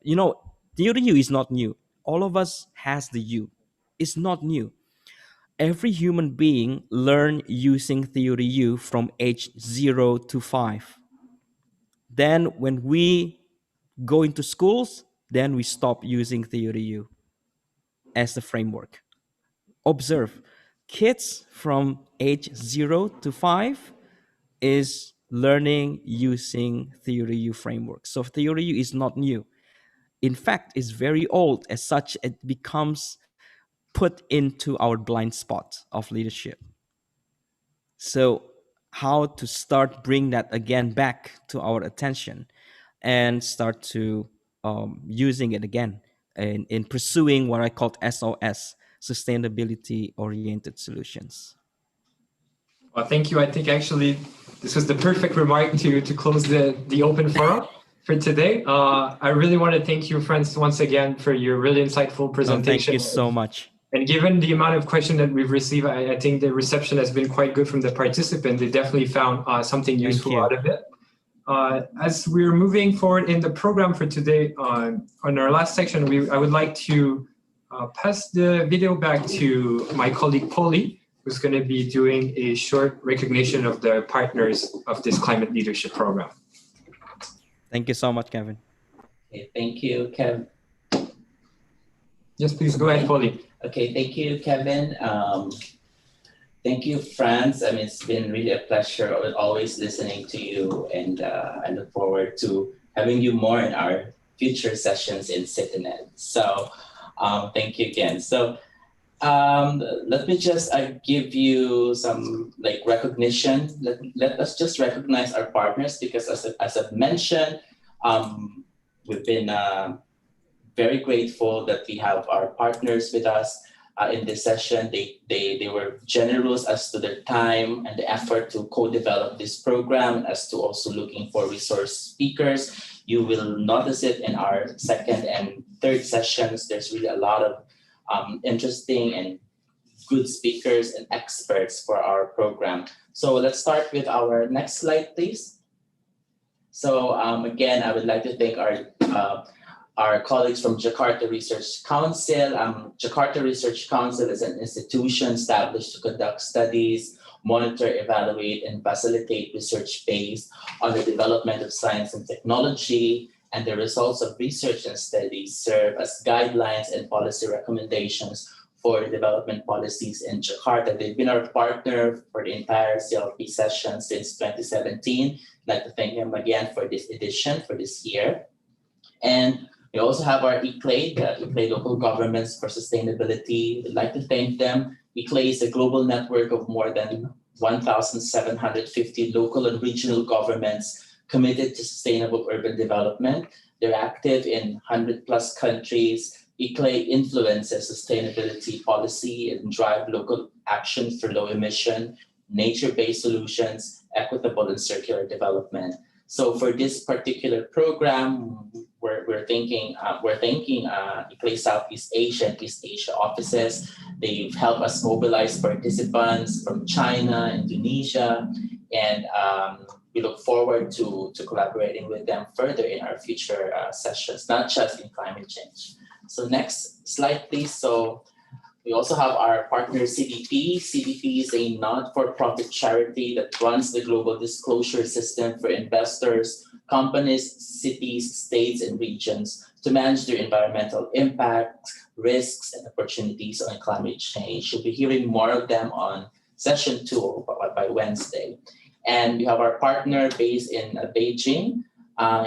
theory U is not new. All of us has the U. It's not new. Every human being learn using theory U from age 0 to 5. Then when we go into schools, then we stop using theory U as the framework. Observe, kids from age 0 to 5 is learning using theory U framework. So theory U is not new. In fact, it's very old. As such, it becomes put into our blind spot of leadership. So how to start bring that again back to our attention and start to using it again in pursuing what I called SOS, sustainability oriented solutions. Well, thank you. I think actually this was the perfect remark to close the open forum for today. I really want to thank you, friends, once again for your really insightful presentation. Thank you so much. And given the amount of questions that we've received, I think the reception has been quite good from the participants. They definitely found something useful out of it. As we're moving forward in the program for today, on our last section, I would like to pass the video back to my colleague, Polly, who's going to be doing a short recognition of the partners of this climate leadership program. Thank you so much, Kevin. Okay, thank you, Kev. Yes, please go ahead, Polly. Okay, thank you, Kevin. Thank you, Franz. I mean, it's been really a pleasure always listening to you, and I look forward to having you more in our future sessions in CityNet. So thank you again. So let me just give you some recognition. Let us just recognize our partners, because as I've mentioned, we've been very grateful that we have our partners with us in this session. They were generous as to their time and the effort to co-develop this program, as to also looking for resource speakers. You will notice it in our second and third sessions. There's really a lot of interesting and good speakers and experts for our program. So let's start with our next slide, please. So again, I would like to thank our colleagues from Jakarta Research Council. Jakarta Research Council is an institution established to conduct studies, monitor, evaluate, and facilitate research based on the development of science and technology and the results of research and studies serve as guidelines and policy recommendations for development policies in Jakarta. They've been our partner for the entire CLP session since 2017. I'd like to thank them again for this edition, for this year. And we also have our ICLAI, the ICLAI Local Governments for Sustainability. We'd like to thank them. ICLAI is a global network of more than 1,750 local and regional governments committed to sustainable urban development. They're active in 100 plus countries. ICLAI influences sustainability policy and drive local action for low emission, nature-based solutions, equitable and circular development. So for this particular program, we're thanking ICLAI Southeast Asia and East Asia offices. They've helped us mobilize participants from China, Indonesia, and we look forward to collaborating with them further in our future sessions, not just in climate change. So next slide, please. So we also have our partner CDP. CDP is a not-for-profit charity that runs the global disclosure system for investors, companies, cities, states, and regions to manage their environmental impact, risks, and opportunities on climate change. You'll be hearing more of them on session 2 by Wednesday. And we have our partner based in Beijing,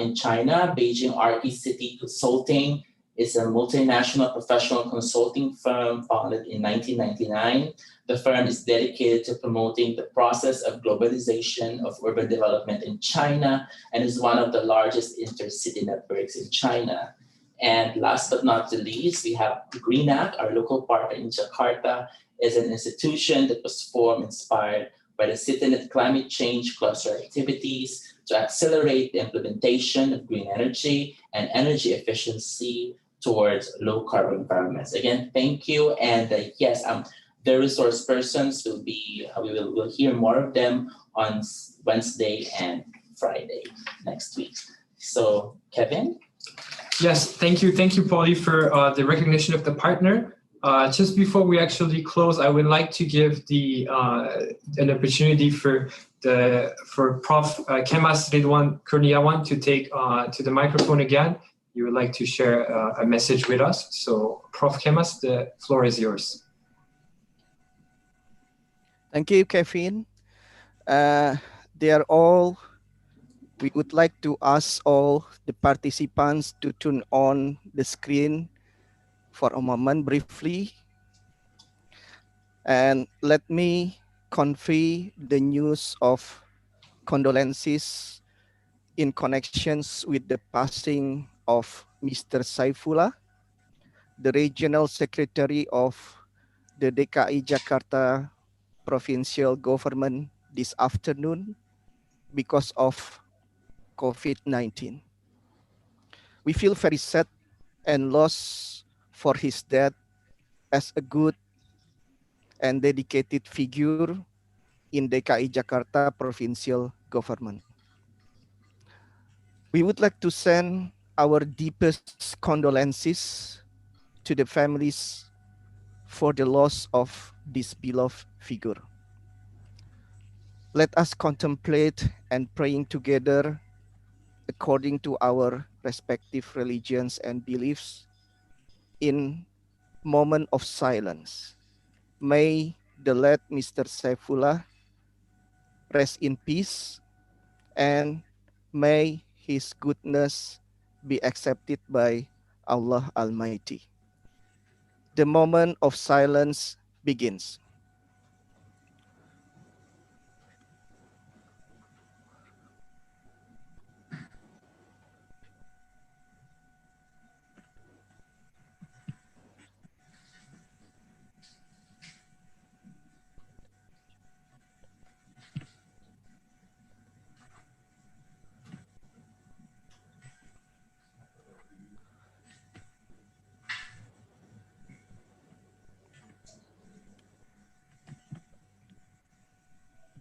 in China. Beijing RE City Consulting is a multinational professional consulting firm founded in 1999. The firm is dedicated to promoting the process of globalization of urban development in China and is one of the largest intercity networks in China. And last but not the least, we have GreenAct, our local partner in Jakarta, is an institution that was formed inspired by the CityNet climate change cluster activities to accelerate the implementation of green energy and energy efficiency towards low carbon environments. Again, thank you. And yes, the resource persons will be, we'll hear more of them on Wednesday and Friday next week. So Kevin? Yes, thank you, Paulie, for the recognition of the partner. Just before we actually close, I would like to give an opportunity for Prof. Kemas Ridwan Kurniawan to take to the microphone again. You would like to share a message with us. So, Prof. Kemas, the floor is yours. Thank you, Kevin. We would like to ask all the participants to turn on the screen for a moment briefly. And let me convey the news of condolences in connections with the passing of Mr. Saifullah, the Regional Secretary of the DKI Jakarta Provincial Government this afternoon because of COVID-19. We feel very sad and lost for his death as a good and dedicated figure in DKI Jakarta Provincial Government. We would like to send our deepest condolences to the families for the loss of this beloved figure. Let us contemplate and praying together according to our respective religions and beliefs in moment of silence. May the late Mr. Saifullah rest in peace, and may his goodness be accepted by Allah Almighty. The moment of silence begins.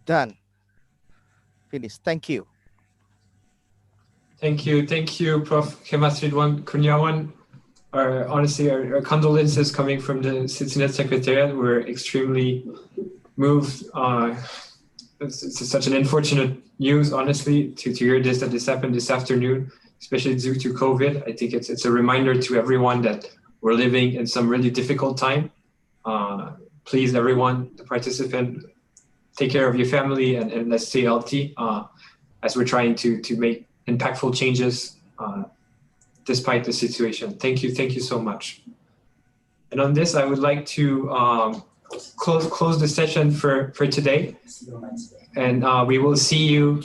Done. Finish. Thank you. Thank you, Prof. Kemas Ridwan Kurniawan. Honestly, our condolences coming from the CityNet Secretariat. We're extremely moved. It's such an unfortunate news, honestly, to hear this, that this happened this afternoon. especially due to COVID. I think it's a reminder to everyone that we're living in some really difficult time. Please, everyone, the participant, take care of your family and let's stay healthy as we're trying to make impactful changes despite the situation. Thank you so much. And on this, I would like to close the session for today. And we will see you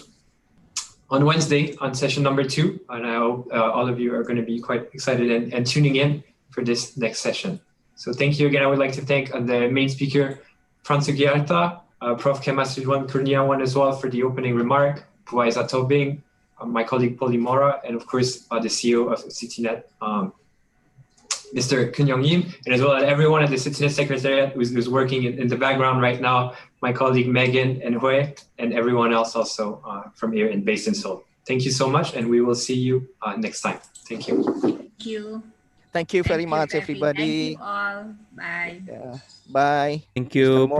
on Wednesday on session number 2. And I hope all of you are going to be quite excited and tuning in for this next session. So thank you again. I would like to thank the main speaker, Franz Giarta, Prof. Kemasujwan Kurniawan as well for the opening remark, Puwaiza Tobing, my colleague Polimora, and of course the CEO of CityNet, Mr. Kun Young Yim, and as well as everyone at the CityNet Secretariat who's working in the background right now, my colleague Megan and Hui, and everyone else also from here based in Seoul. Thank you so much, and we will see you next time. Thank you. Thank you. Thank you very much, everybody. Thank you all. Bye. Yeah. Bye. Thank you, Mr.